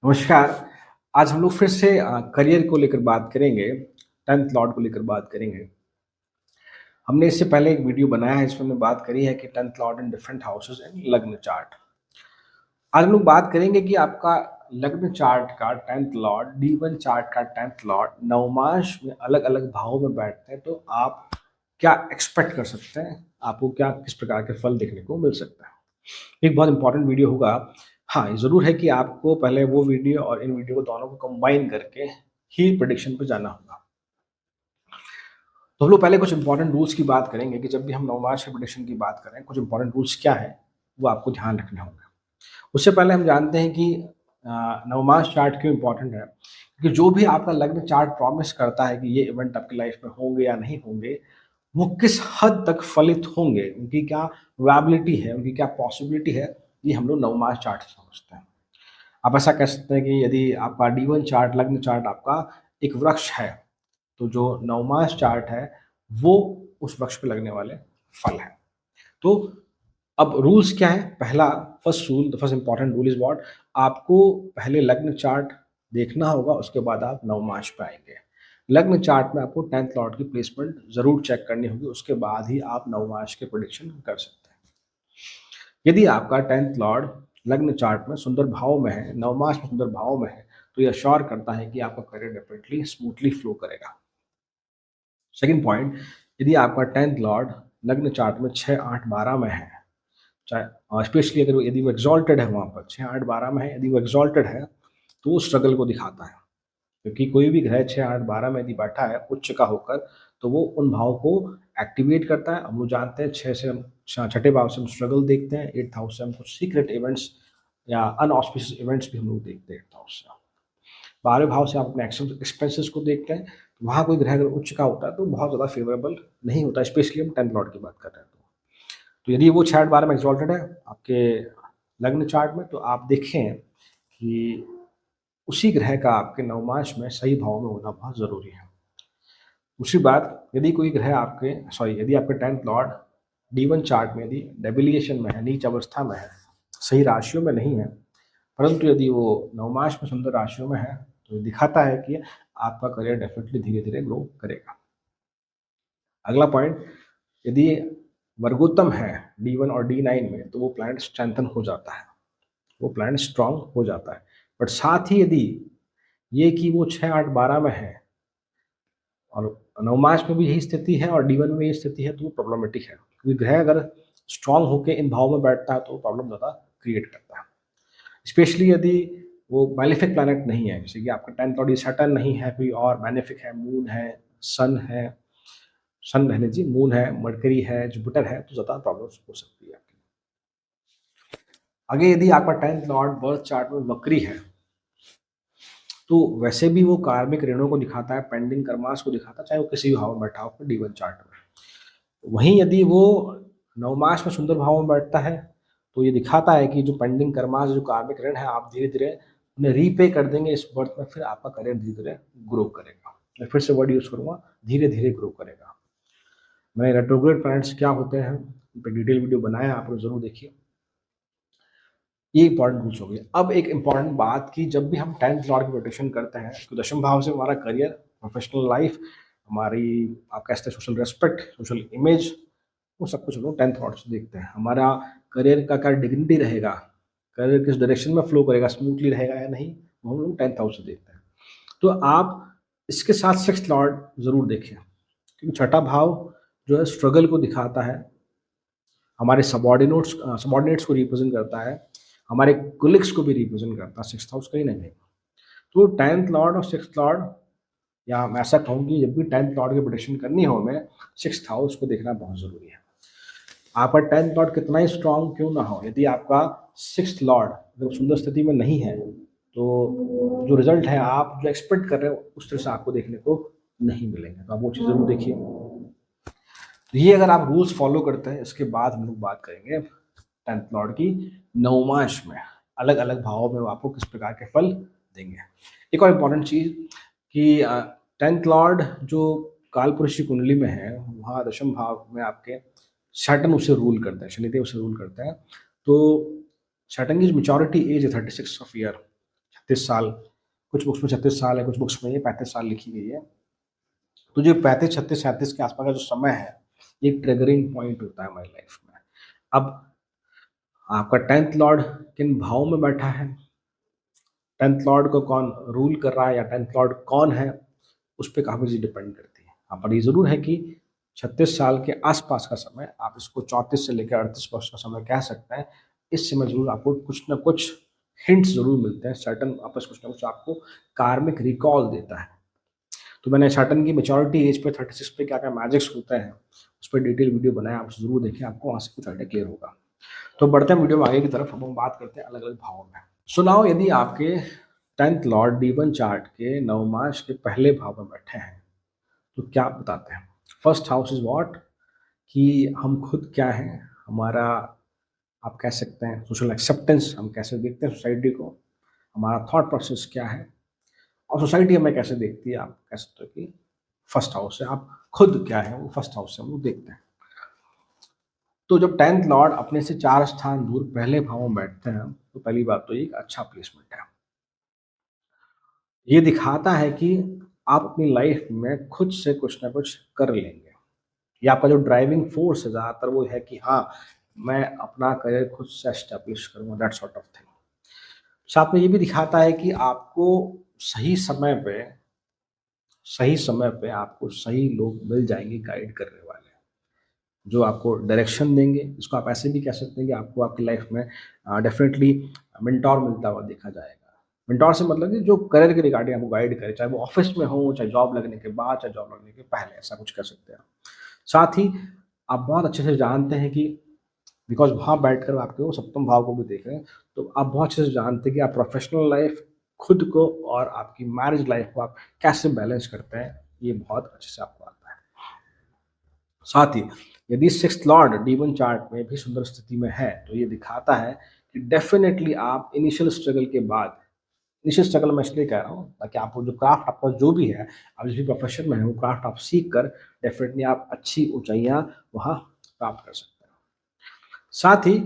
नमस्कार। आज हम लोग फिर से करियर को लेकर बात करेंगे, 10th लॉर्ड को लेकर बात करेंगे। हमने इससे पहले एक वीडियो बनाया है, इसमें हमने बात करी है कि 10th lord in different houses इन लग्न चार्ट। आज हम लोग बात करेंगे कि आपका लग्न चार्ट का 10th लॉर्ड, D1 चार्ट का 10th लॉर्ड नवमांश में अलग-अलग भावों में बैठते हैं, तो आप क्या एक्सपेक्ट कर सकते हैं? आपको क्या किस प्रकार के फल देखने को मिल सकता है? एक बहुत इंपॉर्टेंट वीडियो होगा। हाँ, ये ज़रूर है कि आपको पहले वो वीडियो और इन वीडियो को दोनों को कंबाइन करके ही प्रेडिक्शन पे जाना होगा। तो हम लोग पहले कुछ इंपॉर्टेंट रूल्स की बात करेंगे कि जब भी हम नवमास के प्रेडिक्शन की बात करें, कुछ इंपॉर्टेंट रूल्स क्या हैं, वो आपको ध्यान रखने होंगे। उससे पहले हम जानते हैं कि नवमास चार्ट क्यों इंपॉर्टेंट है, क्योंकि जो भी आपका लग्न चार्ट प्रॉमिस करता है कि ये इवेंट आपकी लाइफ में होंगे या नहीं होंगे, वो किस हद तक फलित होंगे, उनकी क्या प्रोबेबिलिटी है, उनकी क्या पॉसिबिलिटी है, ये हम लोग नवमास चार्ट से समझते हैं। आप ऐसा कह सकते हैं कि यदि आपका D1 चार्ट, लग्न चार्ट आपका एक वृक्ष है, तो जो नवमास चार्ट है, वो उस वृक्ष पे लगने वाले फल हैं। तो अब रूल्स क्या है? पहला first rule, the first important rule is what? आपको पहले लग्न चार्ट देखना होगा, उसके बाद आप नवमास पे आएँगे। लग्न चार्ट में आपको 10th लॉर्ड की प्लेसमेंट ज़रूर चेक करनी होगी, उसके बाद ही आप नवमास के प्रेडिक्शन कर सकते हैं। यदि आपका 10th लॉर्ड लग्न चार्ट में सुंदर भाव में है, नवमास में सुंदर भाव में है, तो ये अश्योर करता है कि आपका करियर डेफिनेटली स्मूथली फ्लो करेगा। सेकंड पॉइंट, यदि आपका 10th लॉर्ड लग्न चार्ट में 6, 8, 12 में है, चाहे स्पेशली अगर यदि वो एग्जॉल्टेड है, वहाँ पर 6, 8, 12 में है, यदि वो एग्जॉल्टेड है, तो वो स्ट्रगल को दिखाता है। क्योंकि कोई भी ग्रह 6, 8, 12 में यदि बैठा है उच्च का होकर, तो वो उन भाव को एक्टिवेट करता है। हम लोग जानते हैं 6 से हम छठे भाव से हम स्ट्रगल देखते हैं, 8th हाउस से हम कुछ सीक्रेट इवेंट्स या अनऑस्पिशियस इवेंट्स भी हम लोग देखते हैं 8th हाउस से। 12वें भाव से आप अपने एक्सपेंसेस को देखते हैं, तो वहाँ कोई ग्रह अगर उच्च का होता है तो बहुत ज़्यादा फेवरेबल नहीं होता, स्पेशली हम 10th लॉर्ड की बात कर रहे हैं तो यदि वो 6, 8, 12 में एक्सॉल्टेड है आपके लग्न चार्ट में, तो आप देखें कि उसी ग्रह का आपके नवमांश में सही भाव में होना बहुत ज़रूरी है। दूसरी बात, यदि कोई ग्रह आपके यदि आपके 10th लॉर्ड D1 चार्ट में यदि डेबिलिएशन में है, नीच अवस्था में है, सही राशियों में नहीं है, परंतु यदि वो नवमांश में सुंदर राशियों में है, तो ये दिखाता है कि आपका करियर डेफिनेटली धीरे-धीरे ग्रो करेगा। अगला पॉइंट, यदि वर्गोत्तम है D1 और D9 में, तो वो प्लैनेट स्ट्रेंथन हो जाता है, वो प्लैनेट स्ट्रांग हो जाता है। बट साथ ही यदि ये कि वो 6, 8, 12 में है और नवमांश में भी यही स्थिति है और D1 में यही स्थिति है, तो वो प्रॉब्लमेटिक है। क्योंकि ग्रह अगर स्ट्रांग होके इन भावों में बैठता है, तो वो प्रॉब्लम ज़्यादा क्रिएट करता है। स्पेशली यदि वो मैलेफिक प्लैनेट नहीं है, जैसे कि आपका 10th लॉर्ड सैटर्न नहीं है, कोई और मैलेफिक है, मून है, सन है, सन रहने दीजिए, मून है, मरकरी है, जुपिटर है, तो ज़्यादा प्रॉब्लम्स हो सकती है आपकी। आगे यदि आपका 10th लॉर्ड बर्थ चार्ट में वक्री है, तो वैसे भी वो कार्मिक ऋणों को दिखाता है, पेंडिंग कर्मास को दिखाता है, चाहे वो किसी भी भाव में बैठा हो अपने D1 चार्ट में। वहीं यदि वो नवमास में सुंदर भाव में बैठता है, तो ये दिखाता है कि जो पेंडिंग कर्मास, जो कार्मिक ऋण है, आप धीरे-धीरे उन्हें रीपे कर देंगे इस बर्थ में, फिर आपका करियर धीरे-धीरे ग्रो करेगा। मैं फिर से वर्ड यूज़ करूँगा, धीरे-धीरे ग्रो करेगा। मैंने रेट्रोग्रेड प्लैनेट्स क्या होते हैं, उन पे डिटेल वीडियो बनाया है, आप लोग ज़रूर देखिए। ये इंपॉर्टेंट रूल्स हो गए। अब एक इंपॉर्टेंट बात कि जब भी हम 10th लॉर्ड की प्रोटेक्शन करते हैं, तो दशम भाव से हमारा करियर, प्रोफेशनल लाइफ, हमारी आप कह सकते हैं सोशल रिस्पेक्ट, सोशल इमेज, वो सब कुछ हम लोग 10th लॉर्ड से देखते हैं। हमारा करियर का क्या डिग्निटी रहेगा, करियर किस डायरेक्शन में फ्लो करेगा, स्मूथली रहेगा या नहीं, वो हम लोग 10th हाउस से देखते हैं। तो आप इसके साथ 6th लॉर्ड ज़रूर देखें, क्योंकि छठा भाव जो है स्ट्रगल को दिखाता है, हमारे सबॉर्डिनेट्स को रिप्रेजेंट करता है, हमारे कोलिग्स को भी रिप्रेजेंट करता है 6th हाउस कहीं न कहीं। तो 10th लॉर्ड और 6th लॉर्ड, या मैं ऐसा कहूँ कि जब भी 10th लॉर्ड की प्रेडिक्शन करनी हो हमें, 6th हाउस को देखना बहुत ज़रूरी है। आपका 10th लॉर्ड कितना ही स्ट्रांग क्यों ना हो, यदि आपका 6th लॉर्ड अगर सुंदर स्थिति में नहीं है, तो जो रिजल्ट है आप जो एक्सपेक्ट कर रहे हो उस तरह से आपको देखने को नहीं मिलेंगे। तो आप वो चीज़ ज़रूर देखिए। तो ये अगर आप रूल्स फॉलो करते हैं, इसके बाद हम लोग बात करेंगे 10th लॉर्ड की नवमांश में अलग अलग भावों में वो आपको किस प्रकार के फल देंगे। एक और इम्पॉर्टेंट चीज़ कि 10th लॉर्ड जो कालपुरुष की कुंडली में है, वहाँ दशम भाव में आपके सैटर्न उसे रूल करते हैं, शनिदेव उसे रूल करते हैं। तो सैटर्न की जो मैच्योरिटी एज है 36 ऑफ ईयर, 36 साल, कुछ बुक्स में 36 साल है, कुछ बुक्स में ये 35 साल लिखी गई है। तो जो 35, 36, 37 के आसपास का जो समय है, ये एक ट्रिगरिंग पॉइंट होता है हमारी लाइफ में। अब आपका 10th लॉर्ड किन भाव में बैठा है, 10th लॉर्ड को कौन रूल कर रहा है, या 10th लॉर्ड कौन है, उस पे काफ़ी चीज़ डिपेंड करती है। हाँ, पर ये ज़रूर है कि 36 साल के आसपास का समय, आप इसको 34 से लेकर 38 वर्ष का समय कह सकते हैं। इस समय ज़रूर आपको कुछ न कुछ हिंट्स ज़रूर मिलते हैं, सर्टेन आपस कुछ न कुछ आपको कार्मिक रिकॉल देता है। तो मैंने सर्टेन की मैच्योरिटी एज पे 36 पे क्या-क्या मैजिक्स होते हैं, उस पे डिटेल वीडियो बनाया, आप ज़रूर देखें, आपको वहाँ से कुछ आइडिया क्लियर होगा। तो बढ़ते हैं वीडियो में आगे की तरफ, अब हम बात करते हैं अलग-अलग भावों में। सो नाउ यदि आपके 10th लॉर्ड D1 चार्ट के नवमांश के पहले भाव में बैठे हैं, तो क्या बताते हैं? फर्स्ट हाउस इज़ व्हाट, कि हम खुद क्या हैं, हमारा आप कह सकते हैं सोशल एक्सेप्टेंस, हम कैसे देखते हैं सोसाइटी को, हमारा थॉट प्रोसेस क्या है, और सोसाइटी हमें कैसे देखती है, आप कह सकते हो कि फर्स्ट हाउस है। आप खुद क्या है, वो फर्स्ट हाउस से हम लोग देखते हैं। तो जब 10th लॉर्ड अपने से 4 स्थान दूर पहले भाव में बैठते हैं, तो पहली बात तो ये एक अच्छा प्लेसमेंट है। ये दिखाता है कि आप अपनी लाइफ में खुद से कुछ ना कुछ कर लेंगे। ये आपका जो ड्राइविंग फोर्स है ज़्यादातर वो है कि हाँ, मैं अपना करियर खुद से एस्टेब्लिश करूँगा, दैट सॉर्ट ऑफ थिंग। साथ में ये भी दिखाता है कि आपको सही समय पे आपको सही लोग मिल जाएँगे गाइड करने वाले, जो आपको डायरेक्शन देंगे। इसको आप ऐसे भी कह सकते हैं कि आपको आपकी लाइफ में डेफ़िनेटली मेंटर मिलता हुआ देखा जाएगा। मेंटर से मतलब कि जो करियर के रिगार्डिंग आपको गाइड करे, चाहे वो ऑफ़िस में हो, चाहे जॉब लगने के बाद, चाहे जॉब लगने के पहले, ऐसा कुछ कह सकते हैं आप। साथ ही आप बहुत अच्छे से जानते हैं कि बिकॉज़ वहाँ बैठकर आपके वो सप्तम भाव को भी देख रहे हैं, तो आप बहुत अच्छे से जानते हैं कि आप प्रोफ़ेशनल लाइफ़, खुद को और आपकी मैरिज लाइफ़ को आप कैसे बैलेंस करते हैं, ये बहुत अच्छे से आपको आता है। साथ ही यदि 6th लॉर्ड D1 चार्ट में भी सुंदर स्थिति में है, तो ये दिखाता है कि डेफ़िनेटली आप इनिशियल स्ट्रगल मैं इसलिए कह रहा हूँ, ताकि आपको जो क्राफ्ट आपका जो भी है, आप जिस भी प्रोफ़ेशन में हैं, वो क्राफ्ट आप सीख कर डेफ़िनेटली आप अच्छी ऊँचाइयाँ वहाँ प्राप्त कर सकते हैं। साथ ही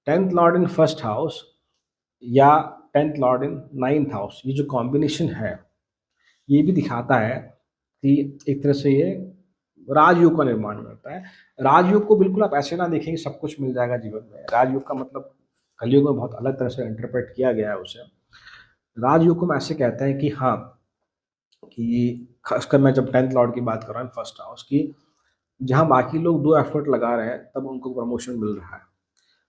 10th lord in first house या 10th लॉर्ड इन 9th हाउस, ये जो कॉम्बिनेशन है, ये भी दिखाता है कि एक तरह से ये राजयोग का निर्माण करता है। राजयोग को बिल्कुल आप ऐसे ना देखें कि सब कुछ मिल जाएगा जीवन में। राजयोग का मतलब कलयुग में बहुत अलग तरह से इंटरप्रेट किया गया है उसे। राजयोग को हम ऐसे कहते हैं कि हाँ, कि खासकर मैं जब 10th लॉर्ड की बात कर रहा हूँ फर्स्ट हाउस की, जहाँ बाकी लोग 2 एफर्ट लगा रहे हैं, तब उनको प्रमोशन मिल रहा है।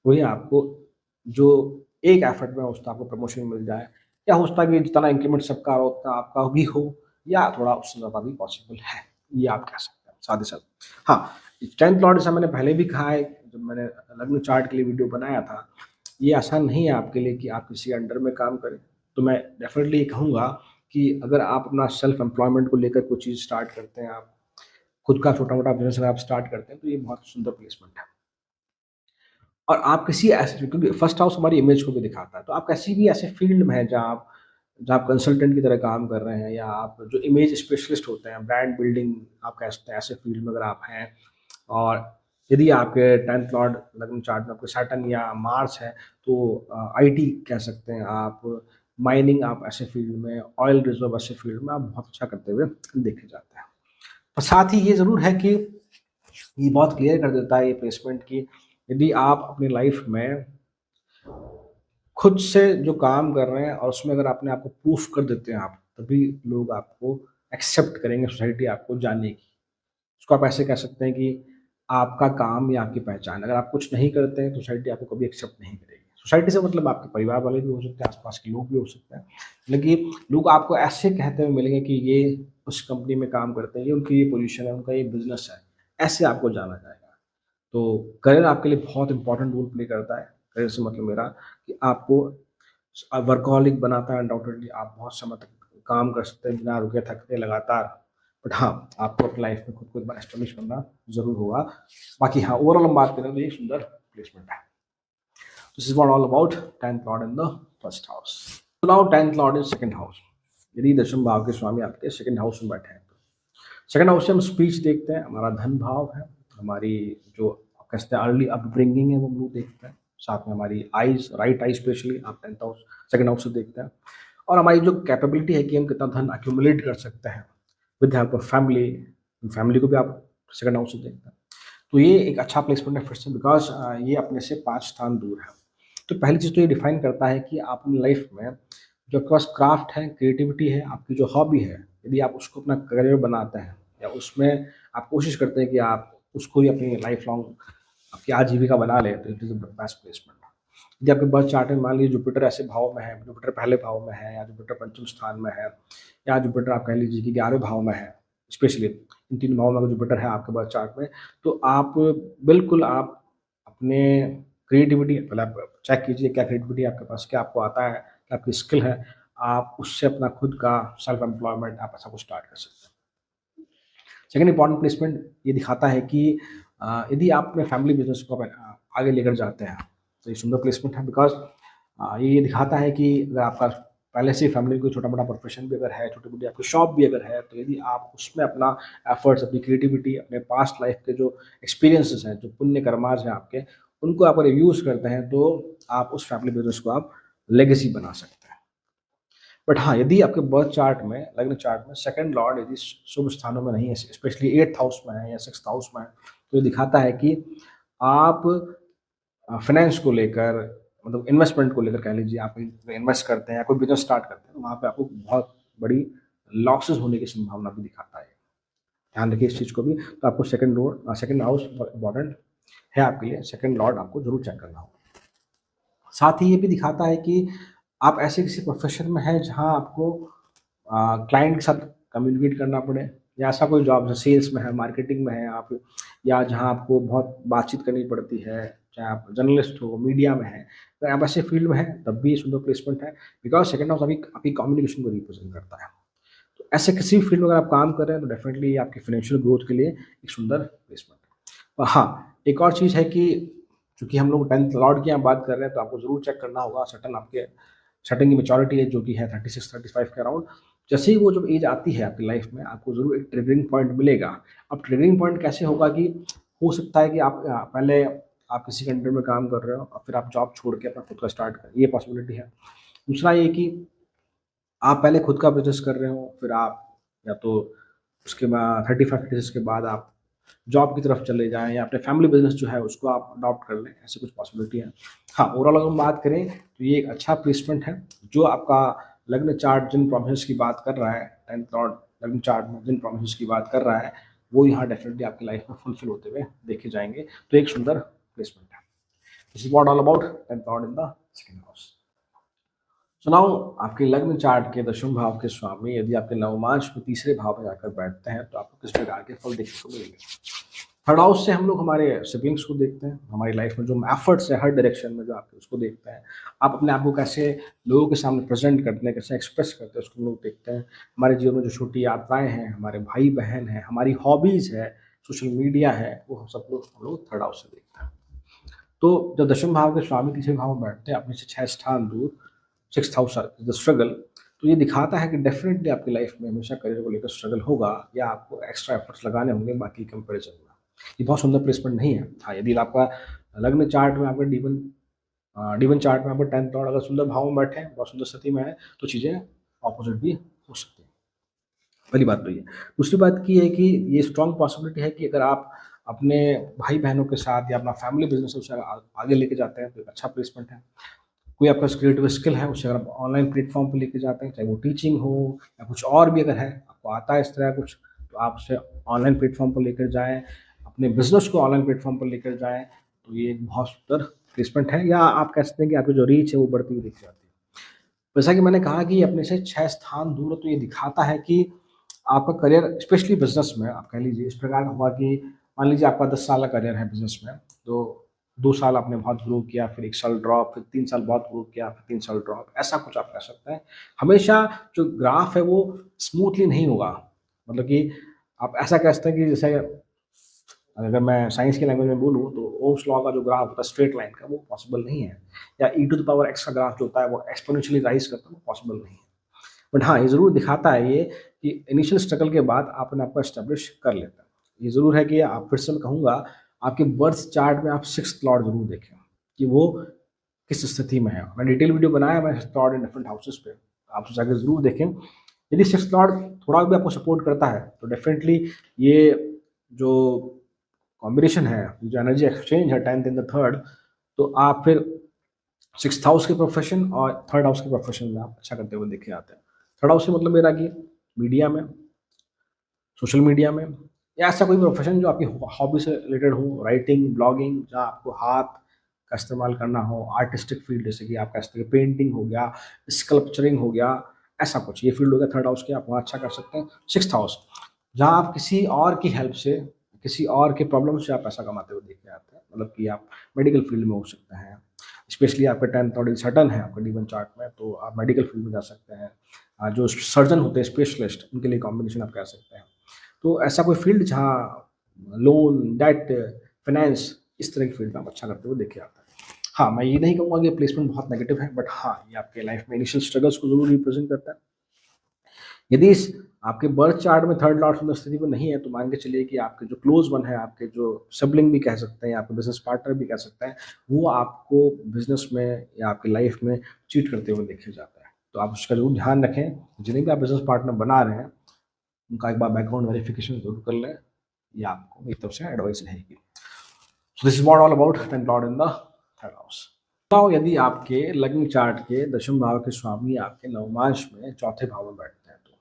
वही आपको जो एक एफर्ट में हो सकता है आपको प्रमोशन मिल जाए, या हो सकता है कि जितना इंक्रीमेंट सबका हो उतना आपका भी हो, या थोड़ा उससे ज़्यादा भी पॉसिबल है, ये आप कह सकते हैं साथ ही साथ। हाँ, 10th लॉर्ड जैसा मैंने पहले भी कहा है, जब मैंने लग्न चार्ट के लिए वीडियो बनाया था, ये आसान नहीं है आपके लिए कि आप किसी अंडर में काम करें। तो मैं डेफिनेटली ये कहूँगा कि अगर आप अपना सेल्फ एम्प्लॉयमेंट को लेकर कोई चीज़ स्टार्ट करते हैं, आप खुद का छोटा-मोटा बिज़नेस अगर आप स्टार्ट करते हैं, तो ये बहुत सुंदर प्लेसमेंट है। और आप किसी ऐसे, क्योंकि फर्स्ट हाउस हमारी इमेज को भी दिखाता है, तो आप किसी भी ऐसे फील्ड में हैं जहाँ आप कंसल्टेंट की तरह काम कर रहे हैं, या आप जो इमेज स्पेशलिस्ट होते हैं, ब्रांड बिल्डिंग आप कह सकते हैं, ऐसे फील्ड में अगर आप हैं, और यदि आपके 10th लॉर्ड लग्न चार्ट में आपके सैटर्न या मार्स है, तो आईटी कह सकते हैं आप, माइनिंग आप ऐसे फील्ड में, ऑयल रिजर्व ऐसे फील्ड में आप बहुत अच्छा करते हुए देखे जाते हैं। और साथ ही ये ज़रूर है कि ये बहुत क्लियर कर देता है ये प्लेसमेंट कि यदि आप अपनी लाइफ में खुद से जो काम कर रहे हैं और उसमें अगर अपने आप को प्रूफ कर देते हैं आप, तभी लोग आपको एक्सेप्ट करेंगे, सोसाइटी आपको जानेगी। उसको आप ऐसे कह सकते हैं कि आपका काम या आपकी पहचान। अगर आप कुछ नहीं करते हैं, तो सोसाइटी आपको कभी एक्सेप्ट नहीं करेगी। सोसाइटी से मतलब आपके परिवार वाले भी हो सकते हैं, आस-पास के लोग भी हो सकते हैं। लेकिन लोग आपको ऐसे कहते हुए मिलेंगे कि ये उस कंपनी में काम करते हैं, ये उनकी ये पोज़ीशन है, उनका ये बिज़नेस है। ऐसे आपको जाना जाएगा। तो करियर आपके लिए बहुत इंपॉर्टेंट रोल प्ले करता है। करियर से मतलब मेरा कि आपको वर्कहॉलिक बनाता है अनडाउटेडली, आप बहुत समय तक काम कर सकते हैं बिना रुके थकते लगातार। बट हाँ, आपको अपनी लाइफ में खुद को एक बार एस्टेब्लिश करना ज़रूर होगा। बाकी हाँ, ओवरऑल हम बात करें तो ये सुंदर प्लेसमेंट है। This is what all about 10th lord in the first house. तो now 10th lord in second house. यदि दशम भाव के स्वामी आपके सेकंड हाउस में बैठे हैं, तो सेकंड हाउस से हम स्पीच देखते हैं, हमारा धन भाव है, हमारी जो आप कह सकते हैं अर्ली अपब्रिंगिंग है, वो हम लोग देखते हैं। साथ में हमारी आइज़, राइट आई स्पेशली आप 10th हाउस सेकंड हाउस से देखते हैं। और हमारी जो कैपेबिलिटी है कि हम कितना धन अक्यूमुलेट कर सकते हैं with help of family. Family को भी आप सेकंड हाउस से देखते हैं, तो ये एक अच्छा प्लेसमेंट है फिर से, बिकॉज ये अपने से 5 स्थान दूर है। तो पहली चीज़ तो ये डिफाइन करता है कि आप अपनी लाइफ में जो आपके पास क्राफ्ट है, क्रिएटिविटी है, आपकी जो हॉबी है, यदि आप उसको अपना करियर बनाते हैं या उसमें आप कोशिश करते हैं कि आप उसको ही अपनी लाइफ लॉन्ग आपकी आजीविका बना लें, तो it is the best placement. यदि आपके बर्थ चार्ट में मान लीजिए जुपिटर ऐसे भाव में है, जुपिटर पहले भाव में है, या जुपिटर पंचम स्थान में है, या जुपिटर आप कह लीजिए कि 11वें भाव में है, स्पेशली इन 3 भावों में अगर जुपिटर है आपके बर्थ चार्ट में, तो आप बिल्कुल आप अपने क्रिएटिविटी पहले आप चेक कीजिए क्या क्रिएटिविटी है आपके पास, क्या आपको आता है, क्या आपकी स्किल है, आप उससे अपना खुद का सेल्फ एम्प्लॉयमेंट आप ऐसा कुछ स्टार्ट कर सकते हैं। सेकंड इंपॉर्टेंट प्लेसमेंट ये दिखाता है कि यदि आप अपने फैमिली बिजनेस को आगे लेकर जाते हैं, तो ये सुंदर प्लेसमेंट है, बिकॉज ये दिखाता है कि अगर आपका पहले से फैमिली कोई छोटा मोटा प्रोफेशन भी अगर है, छोटी मोटी आपकी शॉप भी अगर है, तो यदि आप उसमें अपना एफर्ट्स, अपनी क्रिएटिविटी, अपने पास्ट लाइफ के जो एक्सपीरियंसेस हैं, जो पुण्य कर्माज हैं आपके, उनको आप अगर यूज़ करते हैं, तो आप उस फैमिली बिजनेस को आप लेगेसी बना सकते हैं। बट हाँ, यदि आपके बर्थ चार्ट में, लग्न चार्ट में सेकंड लॉर्ड यदि शुभ स्थानों में नहीं है, स्पेशली 8th हाउस में है या 6th हाउस में है, तो ये दिखाता है कि आप फाइनेंस को लेकर, मतलब इन्वेस्टमेंट को लेकर कह लीजिए, आप इन्वेस्ट करते हैं या कोई बिजनेस स्टार्ट करते हैं, तो वहाँ पे आपको बहुत बड़ी लॉसेस होने की संभावना भी दिखाता है। ध्यान रखिए इस चीज़ को भी। तो आपको सेकंड हाउस इम्पॉर्टेंट है आपके लिए, सेकंड लॉर्ड आपको जरूर चेक करना होगा। साथ ही ये भी दिखाता है कि आप ऐसे किसी प्रोफेशन में हैं जहाँ आपको क्लाइंट के साथ कम्युनिकेट करना पड़े, या ऐसा कोई जॉब जैसे सेल्स में है, मार्केटिंग में है आप, या जहाँ आपको बहुत बातचीत करनी पड़ती है, चाहे आप जर्नलिस्ट हो, मीडिया में है, तो आप ऐसे फील्ड में हैं तब भी ये सुंदर प्लेसमेंट है, बिकॉज सेकंड हाउस अभी आपकी कम्युनिकेशन को रिप्रेजेंट करता है। तो ऐसे किसी फील्ड में अगर आप काम कर रहे हैं, तो डेफिनेटली ये आपकी फाइनेंशियल ग्रोथ के लिए एक सुंदर प्लेसमेंट है। और हाँ, एक और चीज़ है कि चूँकि हम लोग 10th लॉर्ड की यहाँ बात कर रहे हैं, तो आपको ज़रूर चेक करना होगा सर्टेन आपके सेटिंग की मैच्योरिटी एज जो कि है 36-35 के अराउंड। जैसे ही वो जब एज आती है आपकी लाइफ में, आपको ज़रूर एक ट्रिगरिंग पॉइंट मिलेगा। अब ट्रिगरिंग पॉइंट कैसे होगा कि हो सकता है कि आप पहले आप किसी के अंडर में काम कर रहे हो और फिर आप जॉब छोड़ के अपना खुद का स्टार्ट करें, ये पॉसिबिलिटी है। दूसरा ये कि आप पहले खुद का बिज़नेस कर रहे हो, फिर आप या तो उसके बाद 35-36 के बाद आप जॉब की तरफ चले जाएँ, या अपने फैमिली बिज़नेस जो है उसको आप अडॉप्ट कर लें, ऐसी कुछ पॉसिबिलिटी है। हाँ, ओवरऑल अगर हम बात करें तो ये एक अच्छा प्लेसमेंट है, जो आपका लग्न चार्ट जिन प्रोमिसेस की बात कर रहा है, 10th लॉर्ड लग्न चार्ट में जिन प्रोमिसेस की बात कर रहा है, वो यहाँ डेफिनिटली आपकी लाइफ में फुलफिल होते हुए देखे जाएँगे। तो एक सुंदर प्लेसमेंट है। This is what all about 10th lord in the second house. So now आपके लग्न चार्ट के दशम भाव के स्वामी यदि आपके नवमांश में तीसरे भाव में जाकर बैठते हैं, तो आपको किस प्रकार के फल देखने को मिलेंगे। थर्ड हाउस से हम लोग हमारे सिबलिंग्स को देखते हैं, हमारी लाइफ में जो एफर्ट्स है हर डायरेक्शन में जो आपके, उसको देखते हैं। आप अपने आप को कैसे लोगों के सामने प्रेजेंट करते हैं, कैसे एक्सप्रेस करते हैं, उसको हम लोग देखते हैं। हमारे जीवन में जो छोटी यात्राएं हैं, हमारे भाई बहन हैं, हमारी हॉबीज़ है, सोशल मीडिया है, वो सब लोग हम लोग थर्ड हाउस से देखते हैं। तो जब दशम भाव के स्वामी तीसरे भाव में बैठते हैं, अपने से 6 स्थान दूर, 6th हाउस द स्ट्रगल, तो ये दिखाता है कि डेफिनेटली आपकी लाइफ में हमेशा करियर को लेकर स्ट्रगल होगा, या आपको एक्स्ट्रा एफर्ट्स लगाने होंगे बाकी कंपैरिजन में। ये बहुत सुंदर प्लेसमेंट नहीं है। हाँ, यदि आपका लग्न चार्ट में आपका डी1 चार्ट में आपका 10th लॉर्ड अगर सुंदर भाव में बैठे हैं, बहुत सुंदर स्थिति में है, तो चीज़ें ऑपोजिट भी हो सकती हैं। पहली बात तो ये। दूसरी बात की है कि ये स्ट्रॉन्ग पॉसिबिलिटी है कि अगर आप अपने भाई बहनों के साथ या अपना फैमिली बिजनेस है उसे आगे लेके जाते हैं, तो एक अच्छा प्लेसमेंट है। कोई आपका क्रिएटिव स्किल है, उसे अगर आप ऑनलाइन प्लेटफॉर्म पे लेके जाते हैं, चाहे वो टीचिंग हो या कुछ और भी अगर है, आपको आता है इस तरह कुछ, तो आप उसे ऑनलाइन प्लेटफॉर्म पर लेकर जाएँ, अपने बिज़नेस को ऑनलाइन प्लेटफॉर्म पर लेकर जाएँ, तो ये एक बहुत सुंदर प्लेसमेंट है। या आप कह सकते हैं कि आपकी जो रीच है वो बढ़ती हुई दिख जाती है। जैसा कि मैंने कहा कि अपने से 6 स्थान दूर है, तो ये दिखाता है कि आपका करियर स्पेशली बिज़नेस में आप कह लीजिए इस प्रकार का हुआ कि मान लीजिए आपका 10 साल का करियर है बिज़नेस में, तो 2 साल आपने बहुत ग्रो किया, फिर 1 साल ड्रॉप, फिर 3 साल बहुत ग्रो किया, फिर 3 साल ड्रॉप, ऐसा कुछ आप कह सकते हैं। हमेशा जो ग्राफ है वो स्मूथली नहीं होगा, मतलब कि आप ऐसा कह सकते हैं कि जैसे अगर मैं साइंस की लैंग्वेज में बोलूँ, तो ओम्स लॉ का जो ग्राफ होता है स्ट्रेट लाइन का, वो पॉसिबल नहीं है, या e⁻x का ग्राफ जो होता है वो एक्सपोनेंशियली राइज़ करता है, वो पॉसिबल नहीं है। बट हाँ, ये ज़रूर दिखाता है ये कि इनिशियल स्ट्रगल के बाद आप अपने आप को एस्टेब्लिश कर लेते हैं। ये ज़रूर है कि आप, फिर से मैं कहूँगा, आपके बर्थ चार्ट में आप 6th लॉर्ड ज़रूर देखें कि वो किस स्थिति में है। मैंने डिटेल वीडियो बनाया है 6th Lord in different houses पे, आप उसे जाकर ज़रूर देखें। यदि सिक्स्थ लॉर्ड थोड़ा भी आपको सपोर्ट करता है तो डेफिनेटली ये जो कॉम्बिनेशन है, जो एनर्जी एक्सचेंज है 10th इन द थर्ड, तो आप फिर सिक्स्थ हाउस के प्रोफेशन और थर्ड हाउस के प्रोफेशन में आप अच्छा करते हुए देखे आते हैं। थर्ड हाउस से मतलब मेरा कि मीडिया में, सोशल मीडिया में, या ऐसा कोई प्रोफेशन जो आपकी हॉबी से रिलेटेड हो, राइटिंग, ब्लॉगिंग, जहाँ आपको हाथ का इस्तेमाल करना हो, आर्टिस्टिक फील्ड जैसे कि आप कह सकते हैं पेंटिंग हो गया, स्कल्पचरिंग हो गया, ऐसा कुछ ये फील्ड हो गया थर्ड हाउस की, आप वहाँ अच्छा कर सकते हैं। सिक्स्थ हाउस जहाँ आप किसी और की हेल्प से, किसी और के प्रॉब्लम से आप पैसा कमाते हुए देखे आते हैं, मतलब कि आप मेडिकल फील्ड में हो सकते हैं, स्पेशली आपका 10th और सटन है आपका D1 चार्ट में, तो आप मेडिकल फील्ड में जा सकते हैं। जो सर्जन होते हैं स्पेशलिस्ट, उनके लिए कॉम्बिनेशन आप कह सकते हैं। तो ऐसा कोई फील्ड जहाँ लोन, डेट, फाइनेंस, इस तरह की फील्ड में आप अच्छा करते हुए देखे आता है। हाँ, मैं ये नहीं कहूँगा कि प्लेसमेंट बहुत नेगेटिव है, बट हाँ, ये आपके लाइफ में इनिशियल स्ट्रगल्स को ज़रूर रिप्रेजेंट करता है। यदि इस आपके बर्थ चार्ट में थर्ड लॉर्ड सुंदर स्थिति में नहीं है, तो मान के चलिए कि आपके जो क्लोज वन है, आपके जो सिबलिंग भी कह सकते हैं, या आपके बिजनेस पार्टनर भी कह सकते हैं, वो आपको बिजनेस में या आपकी लाइफ में चीट करते हुए देखे जाते हैं। तो आप उसका जरूर ध्यान रखें। जिन्हें भी आप बिजनेस पार्टनर बना रहे हैं, उनका एक बार बैकग्राउंड वेरिफिकेशन जरूर कर लें। ये आपको मेरी तरफ से एडवाइस रहेगी। So this is what all about tenth Lord in the third house. तो यदि आपके लग्न चार्ट के दशम भाव के स्वामी आपके नवमांश में चौथे भाव में बैठते हैं, तो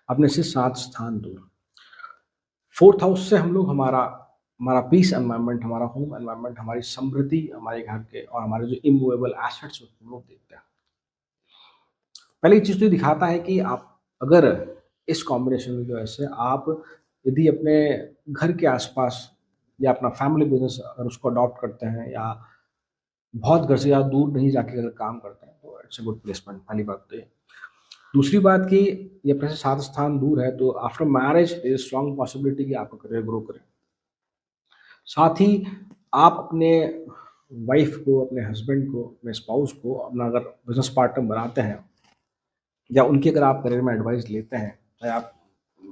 अपने से 7 स्थान दूर। फोर्थ हाउस से हम लोग हमारा हमारा पीस एनवायरनमेंट, हमारा होम एनवायरनमेंट, हमारी समृद्धि, हमारे घर के और हमारे जो इमूवेबल एसेट्स हम लोग देखते हैं। पहली चीज़ तो ये दिखाता है कि आप अगर इस कॉम्बिनेशन की वजह से आप यदि अपने घर के आसपास या अपना फैमिली बिजनेस अगर उसको अडॉप्ट करते हैं, या बहुत घर से ज़्यादा दूर नहीं जाके अगर काम करते हैं, तो इट्स अ गुड प्लेसमेंट। पहली बात तो ये। दूसरी बात कि ये अपने से 7 स्थान दूर है, तो after marriage is strong possibility कि आपका करियर ग्रो करे। साथ ही आप अपने वाइफ को, अपने हस्बैंड को, अपने स्पाउस को अपना अगर बिजनेस पार्टनर बनाते हैं, या उनकी अगर आप करियर में एडवाइस लेते हैं, चाहे आप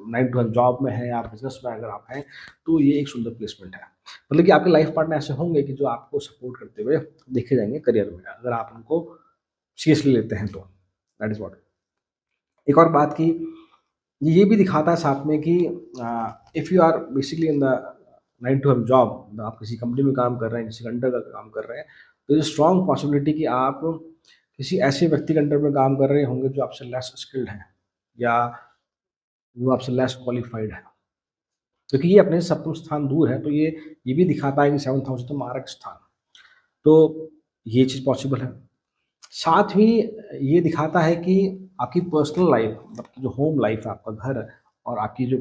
9 to 5 जॉब में हैं या बिजनेस में अगर आप हैं, तो ये एक सुंदर प्लेसमेंट है। मतलब कि आपके लाइफ पार्टनर ऐसे होंगे कि जो आपको सपोर्ट करते हुए देखे जाएंगे करियर में, अगर आप उनको सीरियसली लेते हैं तो। That is what. एक और बात की ये भी दिखाता है साथ में कि if you are basically in the 9 to 5 job, आप किसी कंपनी में काम कर रहे हैं, किसी अंडर का काम कर रहे हैं, तो इज स्ट्रॉन्ग पॉसिबिलिटी कि आप किसी ऐसे व्यक्ति के अंडर में काम कर रहे होंगे जो आपसे लेस स्किल्ड है, या वो आपसे लेस क्वालिफाइड है, क्योंकि ये अपने से सप्तम स्थान दूर है। तो ये भी दिखाता है कि 7th हाउस तो मारक स्थान, तो ये चीज़ पॉसिबल है। साथ ही ये दिखाता है कि आपकी पर्सनल लाइफ, मतलब जो होम लाइफ है, आपका घर है, और आपकी जो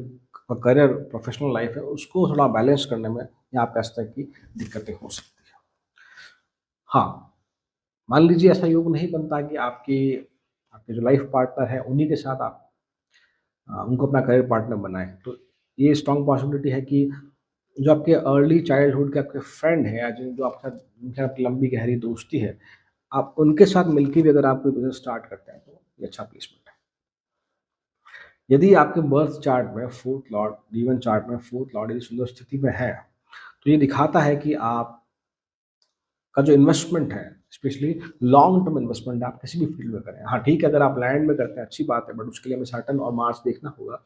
करियर प्रोफेशनल लाइफ है, उसको थोड़ा बैलेंस करने में या आप कह सकते हैं कि दिक्कतें हो सकती है। हाँ, मान लीजिए ऐसा योग नहीं बनता कि आपकी आपके जो लाइफ पार्टनर है उन्हीं के साथ आप उनको अपना करियर पार्टनर बनाएं, तो ये स्ट्रॉन्ग पॉसिबिलिटी है कि जो आपके अर्ली चाइल्डहुड के आपके फ्रेंड हैं, या जो आपके साथ जिनके साथ आपकी लंबी गहरी दोस्ती है, आप उनके साथ मिलके भी अगर आप कोई बिज़नेस स्टार्ट करते हैं, तो ये अच्छा प्लेसमेंट है। यदि आपके बर्थ चार्ट में फोर्थ लॉर्ड, D1 चार्ट में फोर्थ लॉर्ड यदि सुंदर स्थिति में है, तो ये दिखाता है कि आप का जो इन्वेस्टमेंट है, स्पेशली लॉन्ग टर्म इन्वेस्टमेंट, आप किसी भी फील्ड में करें। हाँ, ठीक है, अगर आप लैंड में करते हैं अच्छी बात है, बट उसके लिए हमें सैटर्न और मार्स देखना होगा।